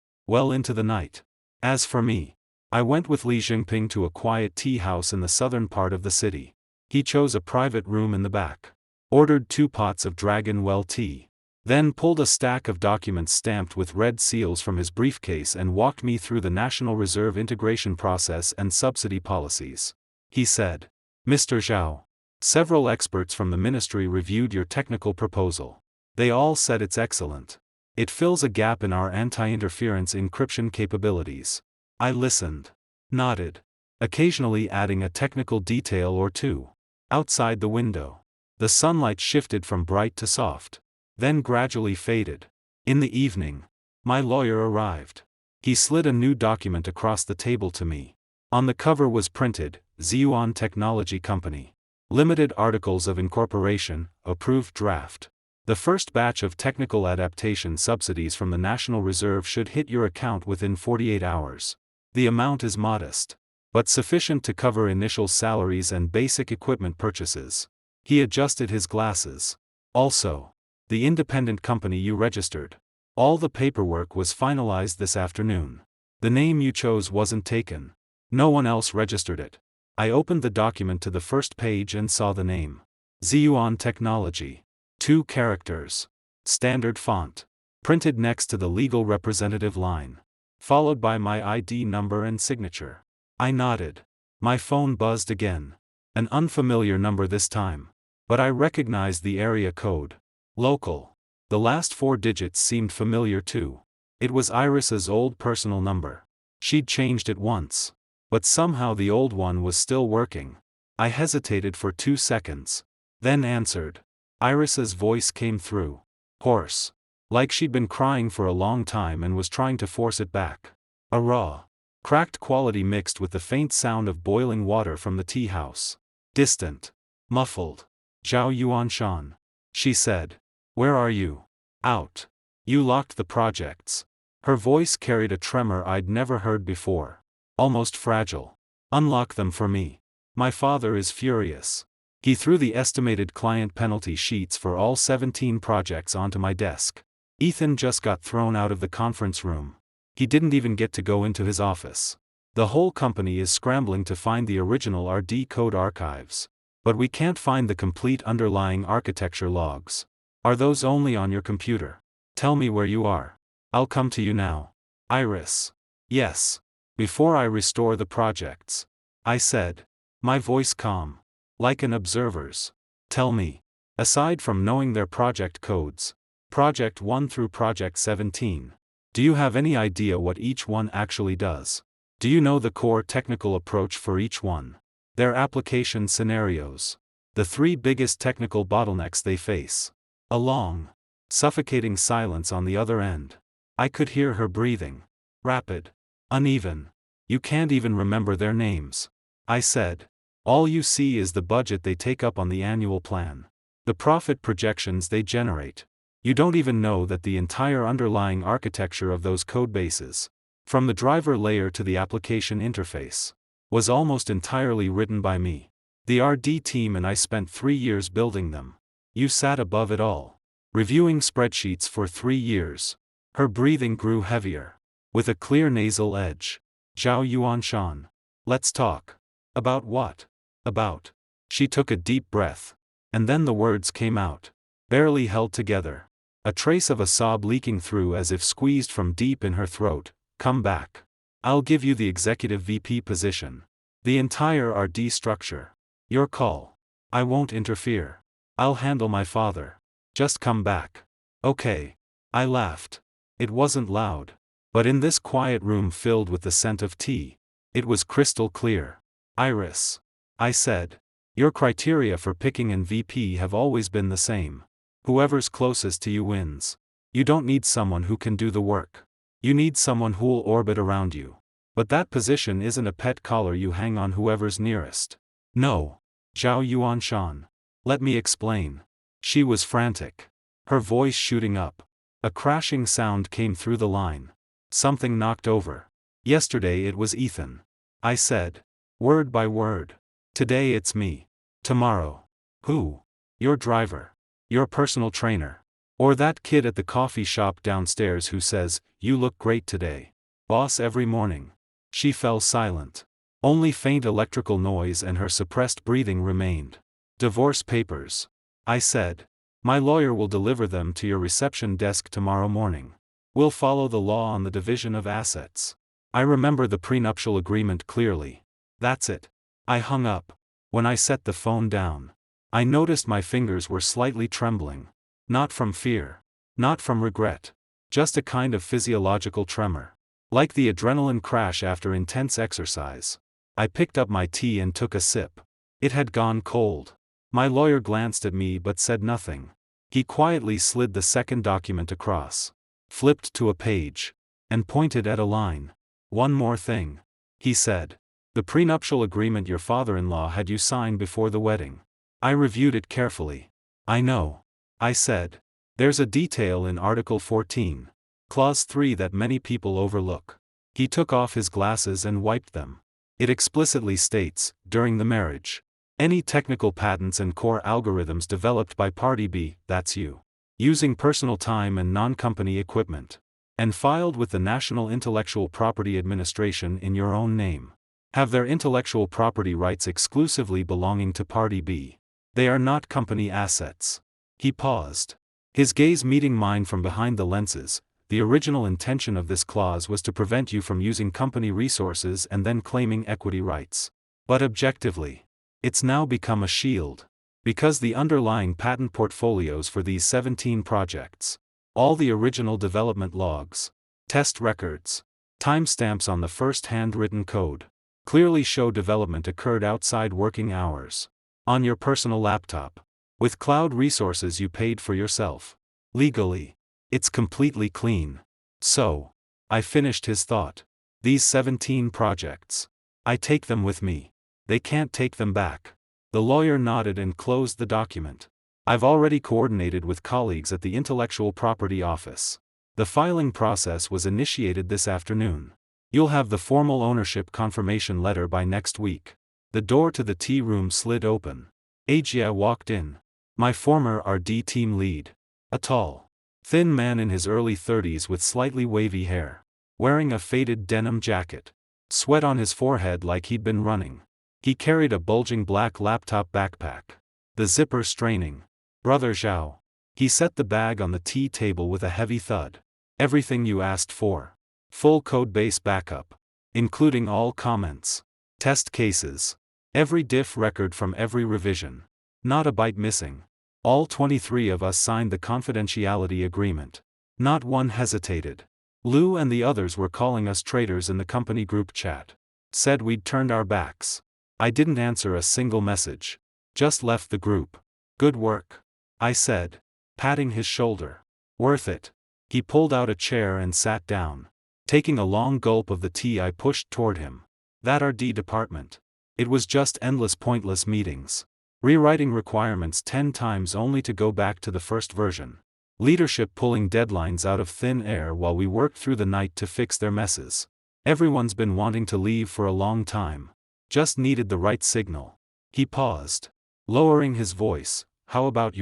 well into the night. As for me, I went with Li Jinping to a quiet tea house in the southern part of the city. He chose a private room in the back, ordered 2 pots of dragon well tea, then pulled a stack of documents stamped with red seals from his briefcase and walked me through the National Reserve integration process and subsidy policies. He said, "Mr. Zhao, several experts from the ministry reviewed your technical proposal. They all said it's excellent. It fills a gap in our anti-interference encryption capabilities." I listened, nodded, occasionally adding a technical detail or two. Outside the window, the sunlight shifted from bright to soft, then gradually faded. In the evening, my lawyer arrived. He slid a new document across the table to me. On the cover was printed, Ziyuan Technology Company. Limited Articles of Incorporation, Approved Draft. The first batch of technical adaptation subsidies from the National Reserve should hit your account within 48 hours. The amount is modest, but sufficient to cover initial salaries and basic equipment purchases. He adjusted his glasses. Also, the independent company you registered. All the paperwork was finalized this afternoon. The name you chose wasn't taken. No one else registered it. I opened the document to the first page and saw the name. Ziyuan Technology. 2 characters. Standard font. Printed next to the legal representative line. Followed by my ID number and signature. I nodded. My phone buzzed again. An unfamiliar number this time. But I recognized the area code. Local. The last 4 digits seemed familiar too. It was Iris's old personal number. She'd changed it once. But somehow the old one was still working. I hesitated for 2 seconds. Then answered. Iris's voice came through. Hoarse. Like she'd been crying for a long time and was trying to force it back. A raw, cracked quality mixed with the faint sound of boiling water from the tea house. Distant. Muffled. Zhao Yuanshan. She said. Where are you? Out. You locked the projects. Her voice carried a tremor I'd never heard before. Almost fragile. Unlock them for me. My father is furious. He threw the estimated client penalty sheets for all 17 projects onto my desk. Ethan just got thrown out of the conference room. He didn't even get to go into his office. The whole company is scrambling to find the original RD code archives. But we can't find the complete underlying architecture logs. Are those only on your computer? Tell me where you are. I'll come to you now. Iris. Yes. Before I restore the projects. I said. My voice calm. Like an observer's. Tell me. Aside from knowing their project codes, Project 1 through Project 17, do you have any idea what each one actually does? Do you know the core technical approach for each one? Their application scenarios. The 3 biggest technical bottlenecks they face. A long, suffocating silence on the other end. I could hear her breathing. Rapid. Uneven. You can't even remember their names. I said. All you see is the budget they take up on the annual plan. The profit projections they generate. You don't even know that the entire underlying architecture of those codebases, from the driver layer to the application interface, was almost entirely written by me. The RD team and I spent 3 years building them. You sat above it all, reviewing spreadsheets for 3 years. Her breathing grew heavier, with a clear nasal edge. Zhao Yuanshan. Let's talk. About what? About. She took a deep breath. And then the words came out. Barely held together. A trace of a sob leaking through as if squeezed from deep in her throat. Come back. I'll give you the executive VP position. The entire RD structure. Your call. I won't interfere. I'll handle my father. Just come back. Okay. I laughed. It wasn't loud. But in this quiet room filled with the scent of tea, it was crystal clear. Iris. I said. Your criteria for picking an VP have always been the same. Whoever's closest to you wins. You don't need someone who can do the work. You need someone who'll orbit around you. But that position isn't a pet collar you hang on whoever's nearest. No. Zhao Yuanshan. Let me explain. She was frantic. Her voice shooting up. A crashing sound came through the line. Something knocked over. Yesterday it was Ethan. I said. Word by word. Today it's me. Tomorrow. Who? Your driver. Your personal trainer. Or that kid at the coffee shop downstairs who says, you look great today. Boss every morning. She fell silent. Only faint electrical noise and her suppressed breathing remained. Divorce papers. I said. My lawyer will deliver them to your reception desk tomorrow morning. We'll follow the law on the division of assets. I remember the prenuptial agreement clearly. That's it. I hung up. When I set the phone down, I noticed my fingers were slightly trembling. Not from fear. Not from regret. Just a kind of physiological tremor. Like the adrenaline crash after intense exercise. I picked up my tea and took a sip. It had gone cold. My lawyer glanced at me but said nothing. He quietly slid the second document across. Flipped to a page. And pointed at a line. One more thing. He said. The prenuptial agreement your father-in-law had you sign before the wedding. I reviewed it carefully. I know. I said. There's a detail in Article 14. Clause 3 that many people overlook. He took off his glasses and wiped them. It explicitly states, during the marriage. Any technical patents and core algorithms developed by Party B, that's you. Using personal time and non-company equipment. And filed with the National Intellectual Property Administration in your own name. Have their intellectual property rights exclusively belonging to Party B. They are not company assets. He paused. His gaze meeting mine from behind the lenses. The original intention of this clause was to prevent you from using company resources and then claiming equity rights. But objectively, it's now become a shield. Because the underlying patent portfolios for these 17 projects, all the original development logs, test records, timestamps on the first handwritten code, clearly show development occurred outside working hours. On your personal laptop. With cloud resources you paid for yourself. Legally. It's completely clean. So. I finished his thought. These 17 projects. I take them with me. They can't take them back. The lawyer nodded and closed the document. I've already coordinated with colleagues at the Intellectual Property Office. The filing process was initiated this afternoon. You'll have the formal ownership confirmation letter by next week. The door to the tea room slid open. Ajia walked in. My former RD team lead. A tall, thin man in his early 30s with slightly wavy hair. Wearing a faded denim jacket. Sweat on his forehead like he'd been running. He carried a bulging black laptop backpack. The zipper straining. Brother Zhao. He set the bag on the tea table with a heavy thud. Everything you asked for. Full codebase backup. Including all comments. Test cases. Every diff record from every revision. Not a byte missing. All 23 of us signed the confidentiality agreement. Not one hesitated. Lou and the others were calling us traitors in the company group chat. Said we'd turned our backs. I didn't answer a single message. Just left the group. Good work. I said. Patting his shoulder. Worth it. He pulled out a chair and sat down. Taking a long gulp of the tea I pushed toward him. That RD department. It was just endless pointless meetings. Rewriting requirements 10 times only to go back to the first version. Leadership pulling deadlines out of thin air while we worked through the night to fix their messes. Everyone's been wanting to leave for a long time. Just needed the right signal. He paused. Lowering his voice, how about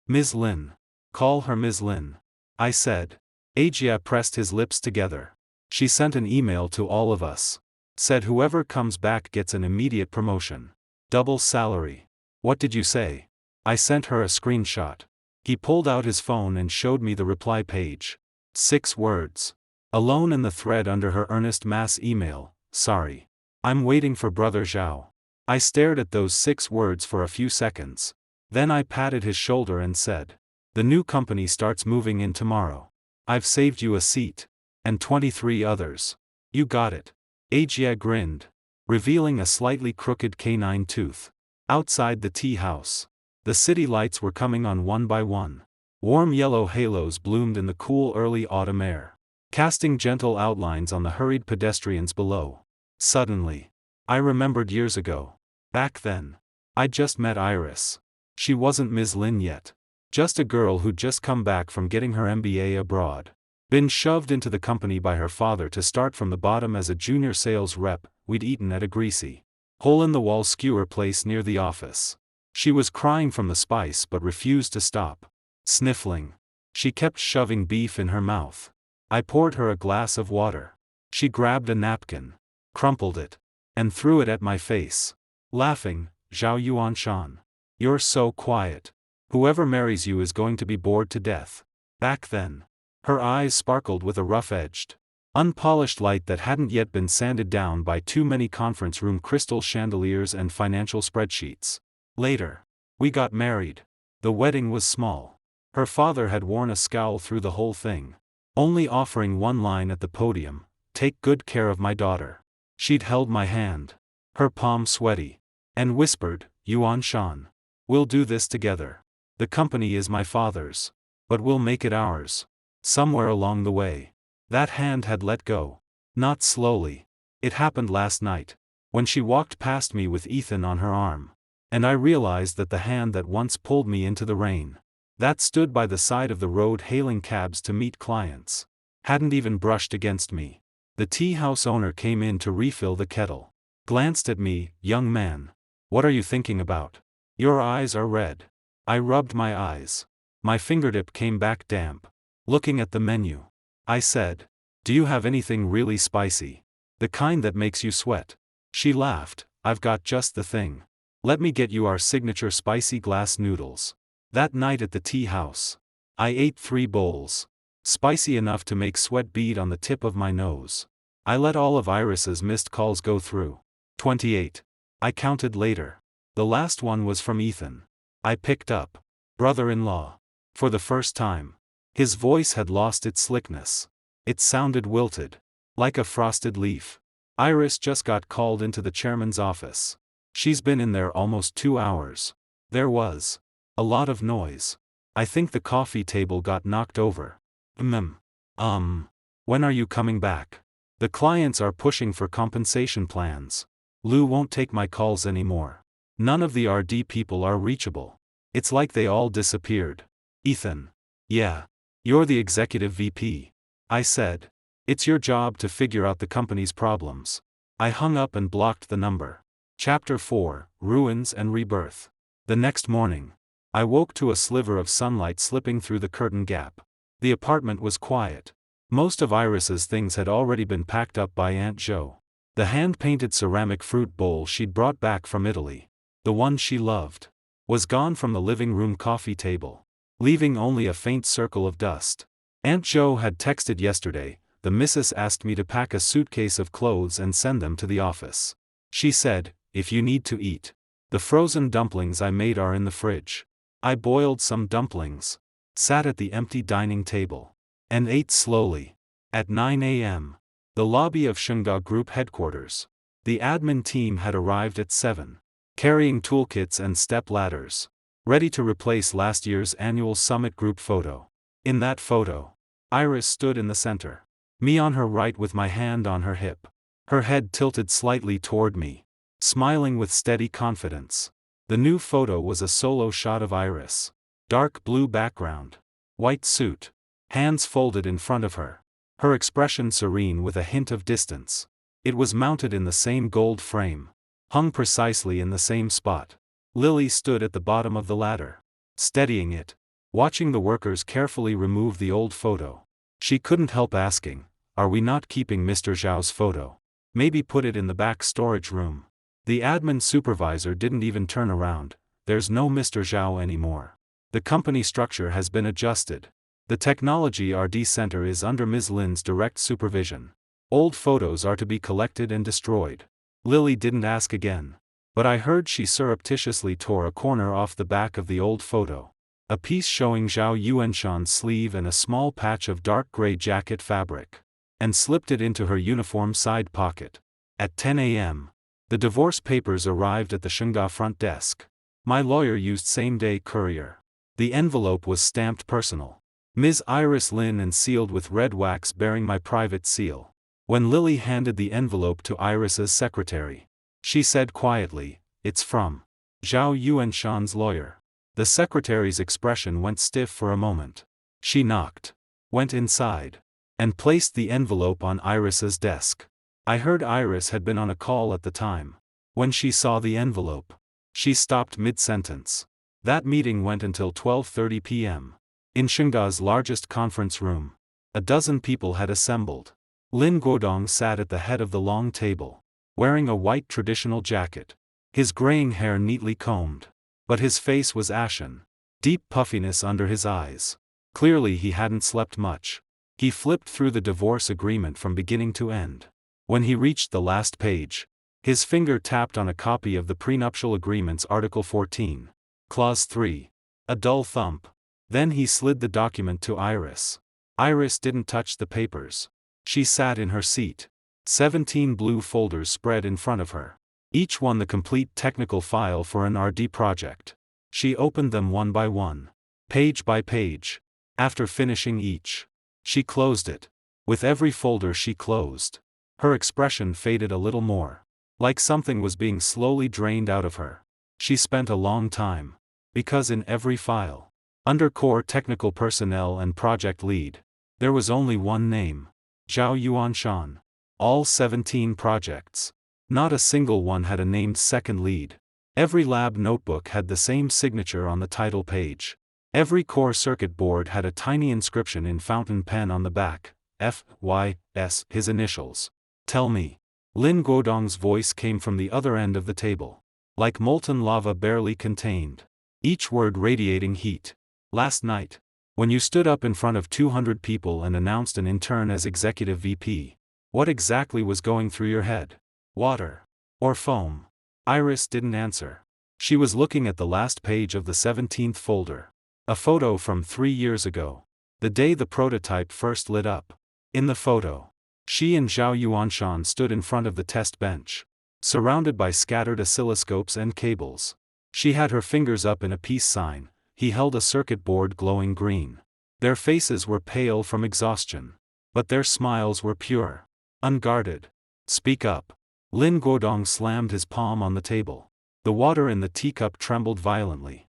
Ms. Lin. Call her Ms. Lin. I said. Ajia pressed his lips together. She sent an email to all of us. Said whoever comes back gets an immediate promotion. Double salary. What did you say? I sent her a screenshot. He pulled out his phone and showed me the reply page. 6 words. Alone in the thread under her earnest mass email, sorry. I'm waiting for Brother Zhao. I stared at those 6 words for a few seconds. Then I patted his shoulder and said, the new company starts moving in tomorrow. I've saved you a seat. And 23 others. You got it. Ajia grinned, revealing a slightly crooked canine tooth. Outside the tea house, the city lights were coming on one by one. Warm yellow halos bloomed in the cool early autumn air, casting gentle outlines on the hurried pedestrians below. Suddenly, I remembered years ago. Back then, I'd just met Iris. She wasn't Ms. Lin yet. Just a girl who'd just come back from getting her MBA abroad. Been shoved into the company by her father to start from the bottom as a junior sales rep. We'd eaten at a greasy, hole-in-the-wall skewer place near the office. She was crying from the spice but refused to stop. Sniffling. She kept shoving beef in her mouth. I poured her a glass of water. She grabbed a napkin, crumpled it, and threw it at my face. Laughing, Zhao Yuanshan. You're so quiet. Whoever marries you is going to be bored to death. Back then, her eyes sparkled with a rough-edged, unpolished light that hadn't yet been sanded down by too many conference room crystal chandeliers and financial spreadsheets. Later, we got married. The wedding was small. Her father had worn a scowl through the whole thing, only offering one line at the podium, take good care of my daughter. She'd held my hand, her palm sweaty, and whispered, Yuan Shan. We'll do this together. The company is my father's, but we'll make it ours. Somewhere along the way, that hand had let go. Not slowly. It happened last night, when she walked past me with Ethan on her arm. And I realized that the hand that once pulled me into the rain, that stood by the side of the road hailing cabs to meet clients, hadn't even brushed against me. The tea house owner came in to refill the kettle. Glanced at me, young man. What are you thinking about? Your eyes are red. I rubbed my eyes. My fingertip came back damp. Looking at the menu, I said, do you have anything really spicy? The kind that makes you sweat? She laughed, I've got just the thing. Let me get you our signature spicy glass noodles. That night at the tea house, I ate 3 bowls. Spicy enough to make sweat bead on the tip of my nose. I let all of Iris's missed calls go through. 28. I counted later. The last one was from Ethan. I picked up. Brother-in-law. For the first time. His voice had lost its slickness. It sounded wilted. Like a frosted leaf. Iris just got called into the chairman's office. She's been in there almost 2 hours. There was a lot of noise. I think the coffee table got knocked over. When are you coming back? The clients are pushing for compensation plans. Lou won't take my calls anymore. None of the RD people are reachable. It's like they all disappeared. Ethan. Yeah. You're the executive VP. I said. It's your job to figure out the company's problems. I hung up and blocked the number. Chapter 4, Ruins and Rebirth. The next morning, I woke to a sliver of sunlight slipping through the curtain gap. The apartment was quiet. Most of Iris's things had already been packed up by Aunt Jo. The hand-painted ceramic fruit bowl she'd brought back from Italy, the one she loved, was gone from the living room coffee table, leaving only a faint circle of dust. Aunt Jo had texted yesterday, the missus asked me to pack a suitcase of clothes and send them to the office. She said, if you need to eat, the frozen dumplings I made are in the fridge. I boiled some dumplings, sat at the empty dining table, and ate slowly. At 9 a.m., the lobby of Shunga Group headquarters. The admin team had arrived at 7, carrying toolkits and step ladders, ready to replace last year's annual summit group photo. In that photo, Iris stood in the center, me on her right with my hand on her hip, her head tilted slightly toward me, smiling with steady confidence. The new photo was a solo shot of Iris. Dark blue background, white suit, hands folded in front of her, her expression serene with a hint of distance. It was mounted in the same gold frame, hung precisely in the same spot. Lily stood at the bottom of the ladder, steadying it, watching the workers carefully remove the old photo. She couldn't help asking, are we not keeping Mr. Zhao's photo? Maybe put it in the back storage room. The admin supervisor didn't even turn around. There's no Mr. Zhao anymore. The company structure has been adjusted. The Technology R&D Center is under Ms. Lin's direct supervision. Old photos are to be collected and destroyed. Lily didn't ask again. But I heard she surreptitiously tore a corner off the back of the old photo. A piece showing Zhao Yuanshan's sleeve and a small patch of dark gray jacket fabric. And slipped it into her uniform side pocket. At 10 a.m., the divorce papers arrived at the Shunga front desk. My lawyer used same-day courier. The envelope was stamped personal. Ms. Iris Lin and sealed with red wax bearing my private seal. When Lily handed the envelope to Iris's secretary, she said quietly, "It's from Zhao Yuanshan's lawyer." The secretary's expression went stiff for a moment. She knocked, went inside, and placed the envelope on Iris's desk. I heard Iris had been on a call at the time. When she saw the envelope, she stopped mid-sentence. That meeting went until 12:30 p.m. In Shunga's largest conference room. A dozen people had assembled. Lin Guodong sat at the head of the long table, wearing a white traditional jacket. His graying hair neatly combed. But his face was ashen. Deep puffiness under his eyes. Clearly he hadn't slept much. He flipped through the divorce agreement from beginning to end. When he reached the last page, his finger tapped on a copy of the prenuptial agreement's Article 14, Clause 3. A dull thump. Then he slid the document to Iris. Iris didn't touch the papers. She sat in her seat. 17 blue folders spread in front of her. Each one the complete technical file for an R&D project. She opened them one by one, page by page. After finishing each, she closed it. With every folder she closed, her expression faded a little more, like something was being slowly drained out of her. She spent a long time, because in every file, under core technical personnel and project lead, there was only one name, Zhao Yuanshan. All 17 projects. Not a single one had a named second lead. Every lab notebook had the same signature on the title page. Every core circuit board had a tiny inscription in fountain pen on the back, F.Y.S., his initials. "Tell me." Lin Guodong's voice came from the other end of the table, like molten lava barely contained. Each word radiating heat. "Last night, when you stood up in front of 200 people and announced an intern as executive VP, what exactly was going through your head? Water? Or foam?" Iris didn't answer. She was looking at the last page of the 17th folder. A photo from 3 years ago. The day the prototype first lit up. In the photo, she and Zhao Yuanshan stood in front of the test bench, surrounded by scattered oscilloscopes and cables. She had her fingers up in a peace sign. He held a circuit board glowing green. Their faces were pale from exhaustion, but their smiles were pure, unguarded. "Speak up." Lin Guodong slammed his palm on the table. The water in the teacup trembled violently.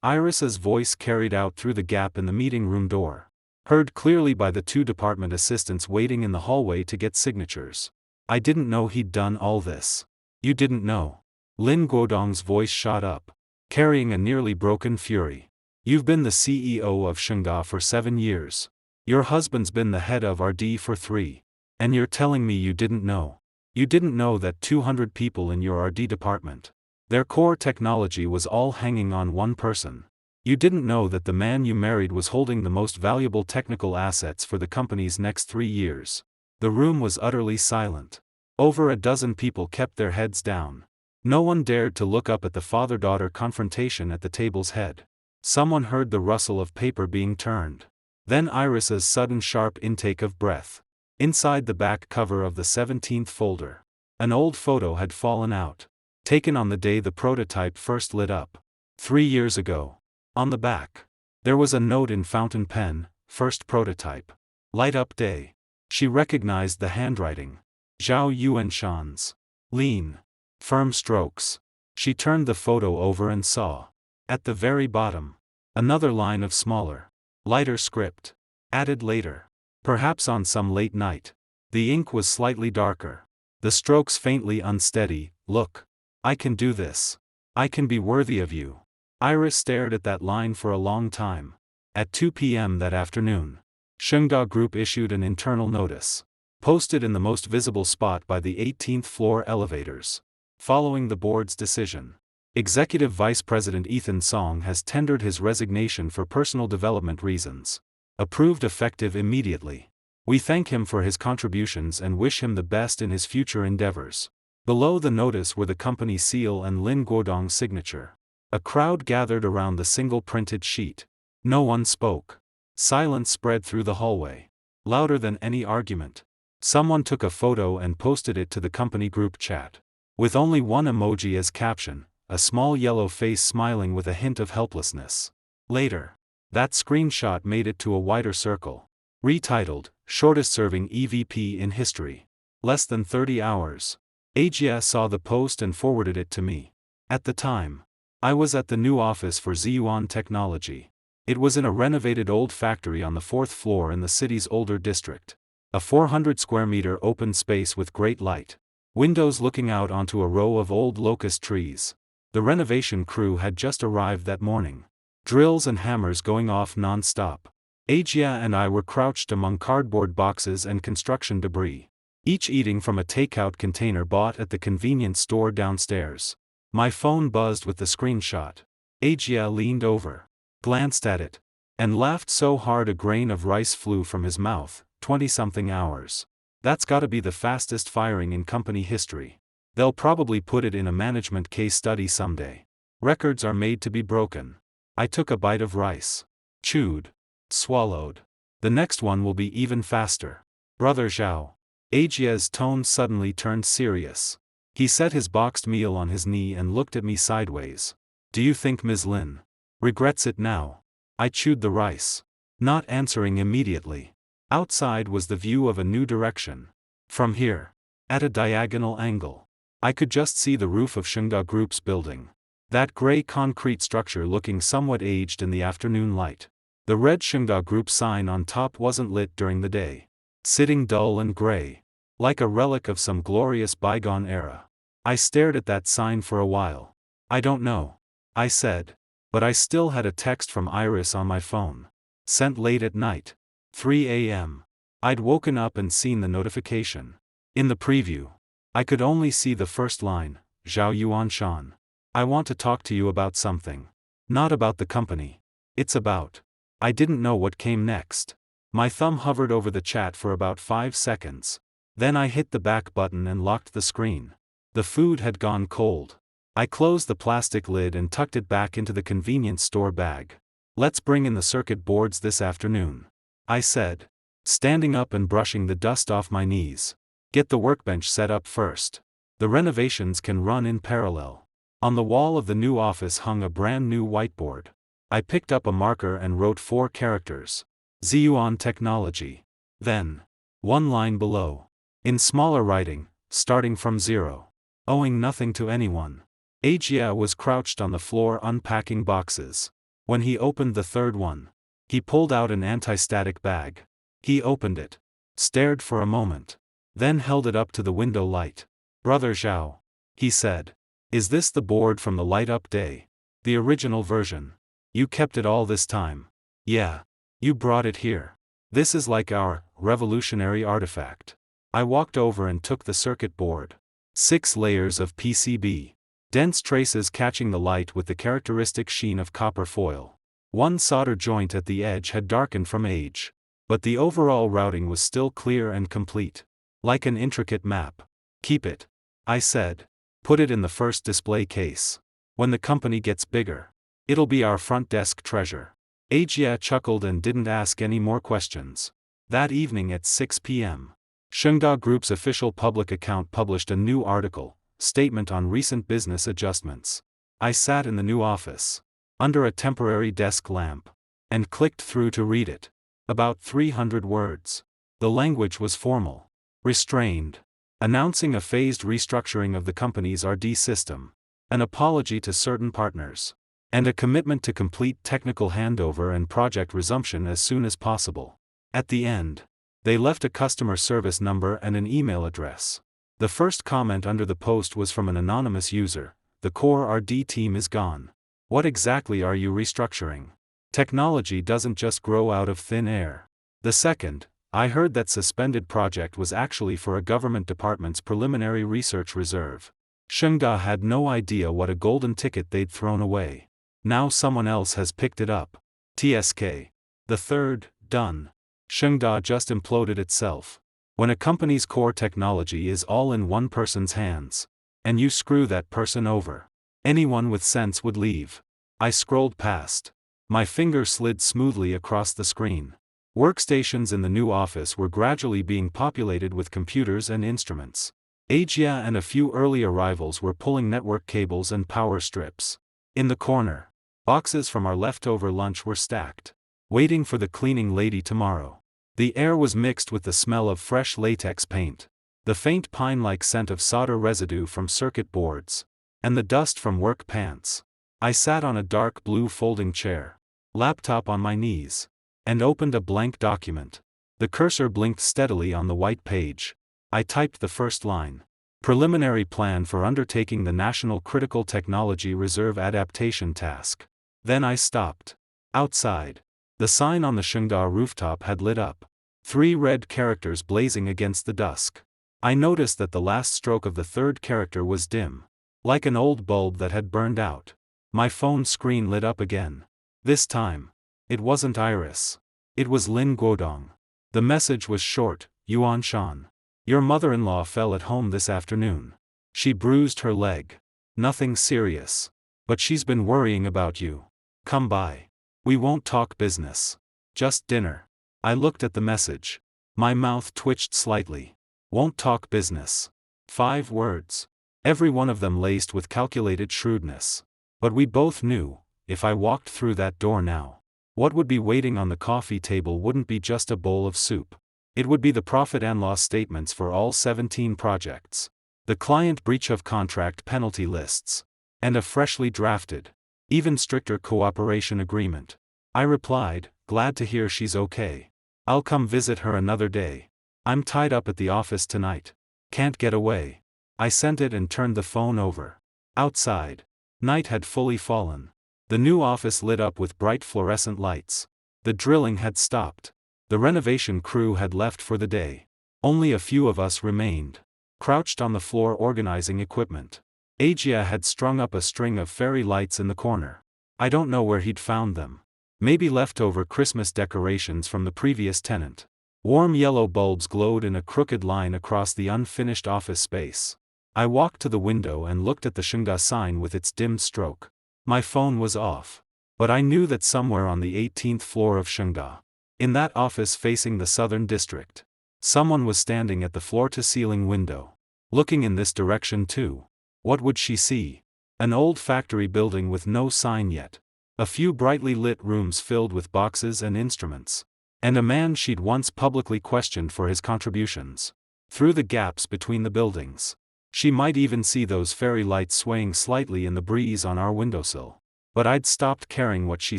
Iris's voice carried out through the gap in the meeting room door, heard clearly by the 2 department assistants waiting in the hallway to get signatures. "I didn't know he'd done all this." "You didn't know?" Lin Guodong's voice shot up, carrying a nearly broken fury. "You've been the CEO of Shunga for 7 years. Your husband's been the head of R&D for 3. And you're telling me you didn't know? You didn't know that 200 people in your R&D department, their core technology was all hanging on one person. You didn't know that the man you married was holding the most valuable technical assets for the company's next 3 years." The room was utterly silent. Over a dozen people kept their heads down. No one dared to look up at the father-daughter confrontation at the table's head. Someone heard the rustle of paper being turned. Then Iris's sudden sharp intake of breath. Inside the back cover of the 17th folder, an old photo had fallen out, taken on the day the prototype first lit up. 3 years ago. On the back, there was a note in fountain pen, "First prototype. Light up day." She recognized the handwriting. Zhao Yuanshan's. Lean, firm strokes. She turned the photo over and saw, at the very bottom, another line of smaller, lighter script. Added later. Perhaps on some late night. The ink was slightly darker. The strokes faintly unsteady. "Look. I can do this. I can be worthy of you." Iris stared at that line for a long time. At 2 p.m. that afternoon, Shunga Group issued an internal notice, posted in the most visible spot by the 18th floor elevators. Following the board's decision, Executive Vice President Ethan Song has tendered his resignation for personal development reasons. Approved effective immediately. We thank him for his contributions and wish him the best in his future endeavors. Below the notice were the company seal and Lin Guodong's signature. A crowd gathered around the single printed sheet. No one spoke. Silence spread through the hallway, louder than any argument. Someone took a photo and posted it to the company group chat. With only one emoji as caption, a small yellow face smiling with a hint of helplessness. Later, that screenshot made it to a wider circle. Retitled, Shortest Serving EVP in History. Less than 30 hours. Ajia saw the post and forwarded it to me. At the time, I was at the new office for Ziyuan Technology. It was in a renovated old factory on the 4th floor in the city's older district. A 400 square meter open space with great light. Windows looking out onto a row of old locust trees. The renovation crew had just arrived that morning. Drills and hammers going off non-stop. Ajia and I were crouched among cardboard boxes and construction debris, each eating from a takeout container bought at the convenience store downstairs. My phone buzzed with the screenshot. Ajia leaned over, glanced at it, and laughed so hard a grain of rice flew from his mouth. 20-something hours. That's gotta be the fastest firing in company history. They'll probably put it in a management case study someday. Records are made to be broken. I took a bite of rice. Chewed. Swallowed. The next one will be even faster. Brother Zhao. Ajia's tone suddenly turned serious. He set his boxed meal on his knee and looked at me sideways. Do you think Ms. Lin regrets it now? I chewed the rice, not answering immediately. Outside was the view of a new direction. From here, at a diagonal angle, I could just see the roof of Shengda Group's building. That gray concrete structure looking somewhat aged in the afternoon light. The red Shengda Group sign on top wasn't lit during the day. Sitting dull and gray, like a relic of some glorious bygone era. I stared at that sign for a while. I don't know, I said. But I still had a text from Iris on my phone. Sent late at night. 3 a.m. I'd woken up and seen the notification. In the preview, I could only see the first line, Zhao Yuanshan. I want to talk to you about something. Not about the company. It's about. I didn't know what came next. My thumb hovered over the chat for about 5 seconds. Then I hit the back button and locked the screen. The food had gone cold. I closed the plastic lid and tucked it back into the convenience store bag. Let's bring in the circuit boards this afternoon, I said, standing up and brushing the dust off my knees. Get the workbench set up first. The renovations can run in parallel. On the wall of the new office hung a brand new whiteboard. I picked up a marker and wrote 4 characters. Ziyuan Technology. Then, one line below. In smaller writing, starting from 0. Owing nothing to anyone. Ajia was crouched on the floor unpacking boxes. When he opened the third one, he pulled out an anti-static bag. He opened it, stared for a moment, then held it up to the window light. Brother Zhao, he said. Is this the board from the light up day? The original version. You kept it all this time. Yeah. You brought it here. This is like our revolutionary artifact. I walked over and took the circuit board. 6 layers of PCB. Dense traces catching the light with the characteristic sheen of copper foil. One solder joint at the edge had darkened from age. But the overall routing was still clear and complete. Like an intricate map. Keep it, I said. Put it in the first display case. When the company gets bigger, it'll be our front desk treasure. Ajia chuckled and didn't ask any more questions. That evening at 6 p.m., Shengda Group's official public account published a new article, Statement on Recent Business Adjustments. I sat in the new office, under a temporary desk lamp, and clicked through to read it. About 300 words. The language was formal, restrained, announcing a phased restructuring of the company's RD system, an apology to certain partners, and a commitment to complete technical handover and project resumption as soon as possible. At the end, they left a customer service number and an email address. The first comment under the post was from an anonymous user. The core RD team is gone. What exactly are you restructuring? Technology doesn't just grow out of thin air. The second, I heard that suspended project was actually for a government department's preliminary research reserve. Shunga had no idea what a golden ticket they'd thrown away. Now someone else has picked it up. TSK. The third, done. Shunga just imploded itself. When a company's core technology is all in one person's hands, and you screw that person over, anyone with sense would leave. I scrolled past. My finger slid smoothly across the screen. Workstations in the new office were gradually being populated with computers and instruments. Agia and a few early arrivals were pulling network cables and power strips. In the corner, boxes from our leftover lunch were stacked, waiting for the cleaning lady tomorrow. The air was mixed with the smell of fresh latex paint, the faint pine-like scent of solder residue from circuit boards, and the dust from work pants. I sat on a dark blue folding chair, laptop on my knees, and opened a blank document. The cursor blinked steadily on the white page. I typed the first line. Preliminary plan for undertaking the National Critical Technology Reserve Adaptation Task. Then I stopped. Outside, the sign on the Shunga rooftop had lit up. 3 red characters blazing against the dusk. I noticed that the last stroke of the third character was dim, like an old bulb that had burned out. My phone screen lit up again. This time, it wasn't Iris. It was Lin Guodong. The message was short. Yuan Shan. Your mother-in-law fell at home this afternoon. She bruised her leg. Nothing serious. But she's been worrying about you. Come by. We won't talk business. Just dinner. I looked at the message. My mouth twitched slightly. Won't talk business. 5 words. Every one of them laced with calculated shrewdness. But we both knew, if I walked through that door now, what would be waiting on the coffee table wouldn't be just a bowl of soup. It would be the profit and loss statements for all 17 projects, the client breach of contract penalty lists, and a freshly drafted, even stricter cooperation agreement. I replied, glad to hear she's okay. I'll come visit her another day. I'm tied up at the office tonight. Can't get away. I sent it and turned the phone over. Outside, night had fully fallen. The new office lit up with bright fluorescent lights. The drilling had stopped. The renovation crew had left for the day. Only a few of us remained, crouched on the floor organizing equipment. Agia had strung up a string of fairy lights in the corner. I don't know where he'd found them. Maybe leftover Christmas decorations from the previous tenant. Warm yellow bulbs glowed in a crooked line across the unfinished office space. I walked to the window and looked at the Shunga sign with its dim stroke. My phone was off. But I knew that somewhere on the 18th floor of Shunga, in that office facing the southern district, someone was standing at the floor-to-ceiling window, looking in this direction too. What would she see? An old factory building with no sign yet. A few brightly lit rooms filled with boxes and instruments. And a man she'd once publicly questioned for his contributions. Through the gaps between the buildings, she might even see those fairy lights swaying slightly in the breeze on our windowsill. But I'd stopped caring what she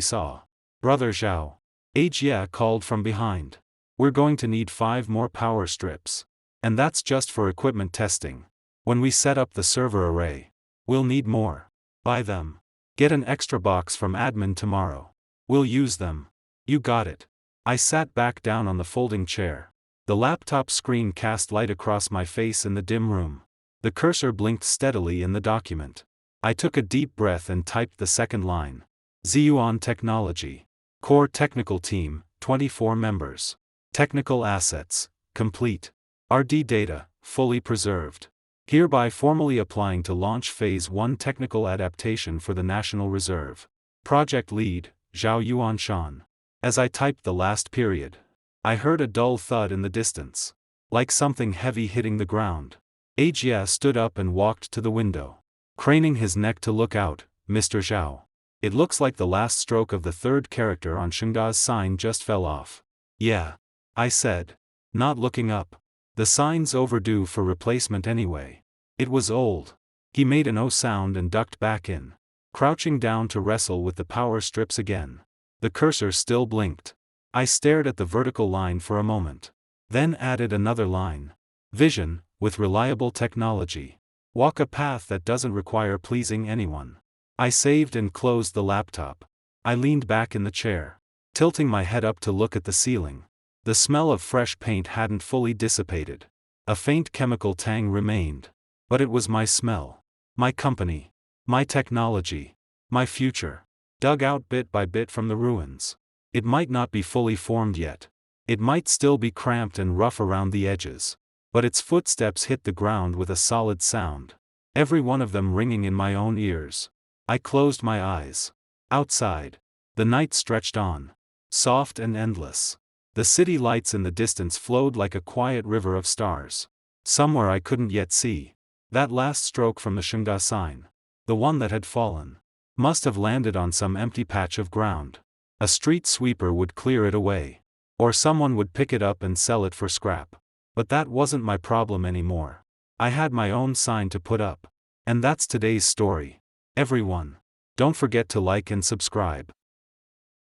saw. Brother Zhao. Agia called from behind. We're going to need 5 more power strips. And that's just for equipment testing. When we set up the server array, we'll need more. Buy them. Get an extra box from admin tomorrow. We'll use them. You got it. I sat back down on the folding chair. The laptop screen cast light across my face in the dim room. The cursor blinked steadily in the document. I took a deep breath and typed the second line. Ziyuan Technology. Core Technical Team, 24 members. Technical Assets, complete. RD data, fully preserved. Hereby formally applying to launch Phase 1 technical adaptation for the National Reserve. Project Lead, Zhao Yuanshan. As I typed the last period, I heard a dull thud in the distance, like something heavy hitting the ground. Agia stood up and walked to the window, craning his neck to look out. Mr. Zhao. It looks like the last stroke of the third character on Shunga's sign just fell off. Yeah. I said, not looking up. The sign's overdue for replacement anyway. It was old. He made an O sound and ducked back in, crouching down to wrestle with the power strips again. The cursor still blinked. I stared at the vertical line for a moment. Then added another line. Vision, with reliable technology. Walk a path that doesn't require pleasing anyone. I saved and closed the laptop. I leaned back in the chair, tilting my head up to look at the ceiling. The smell of fresh paint hadn't fully dissipated. A faint chemical tang remained. But it was my smell. My company. My technology. My future. Dug out bit by bit from the ruins. It might not be fully formed yet. It might still be cramped and rough around the edges. But its footsteps hit the ground with a solid sound. Every one of them ringing in my own ears. I closed my eyes. Outside. The night stretched on. Soft and endless. The city lights in the distance flowed like a quiet river of stars. Somewhere I couldn't yet see. That last stroke from the Shunga sign. The one that had fallen. Must have landed on some empty patch of ground. A street sweeper would clear it away. Or someone would pick it up and sell it for scrap. But that wasn't my problem anymore. I had my own sign to put up. And that's today's story. Everyone. Don't forget to like and subscribe.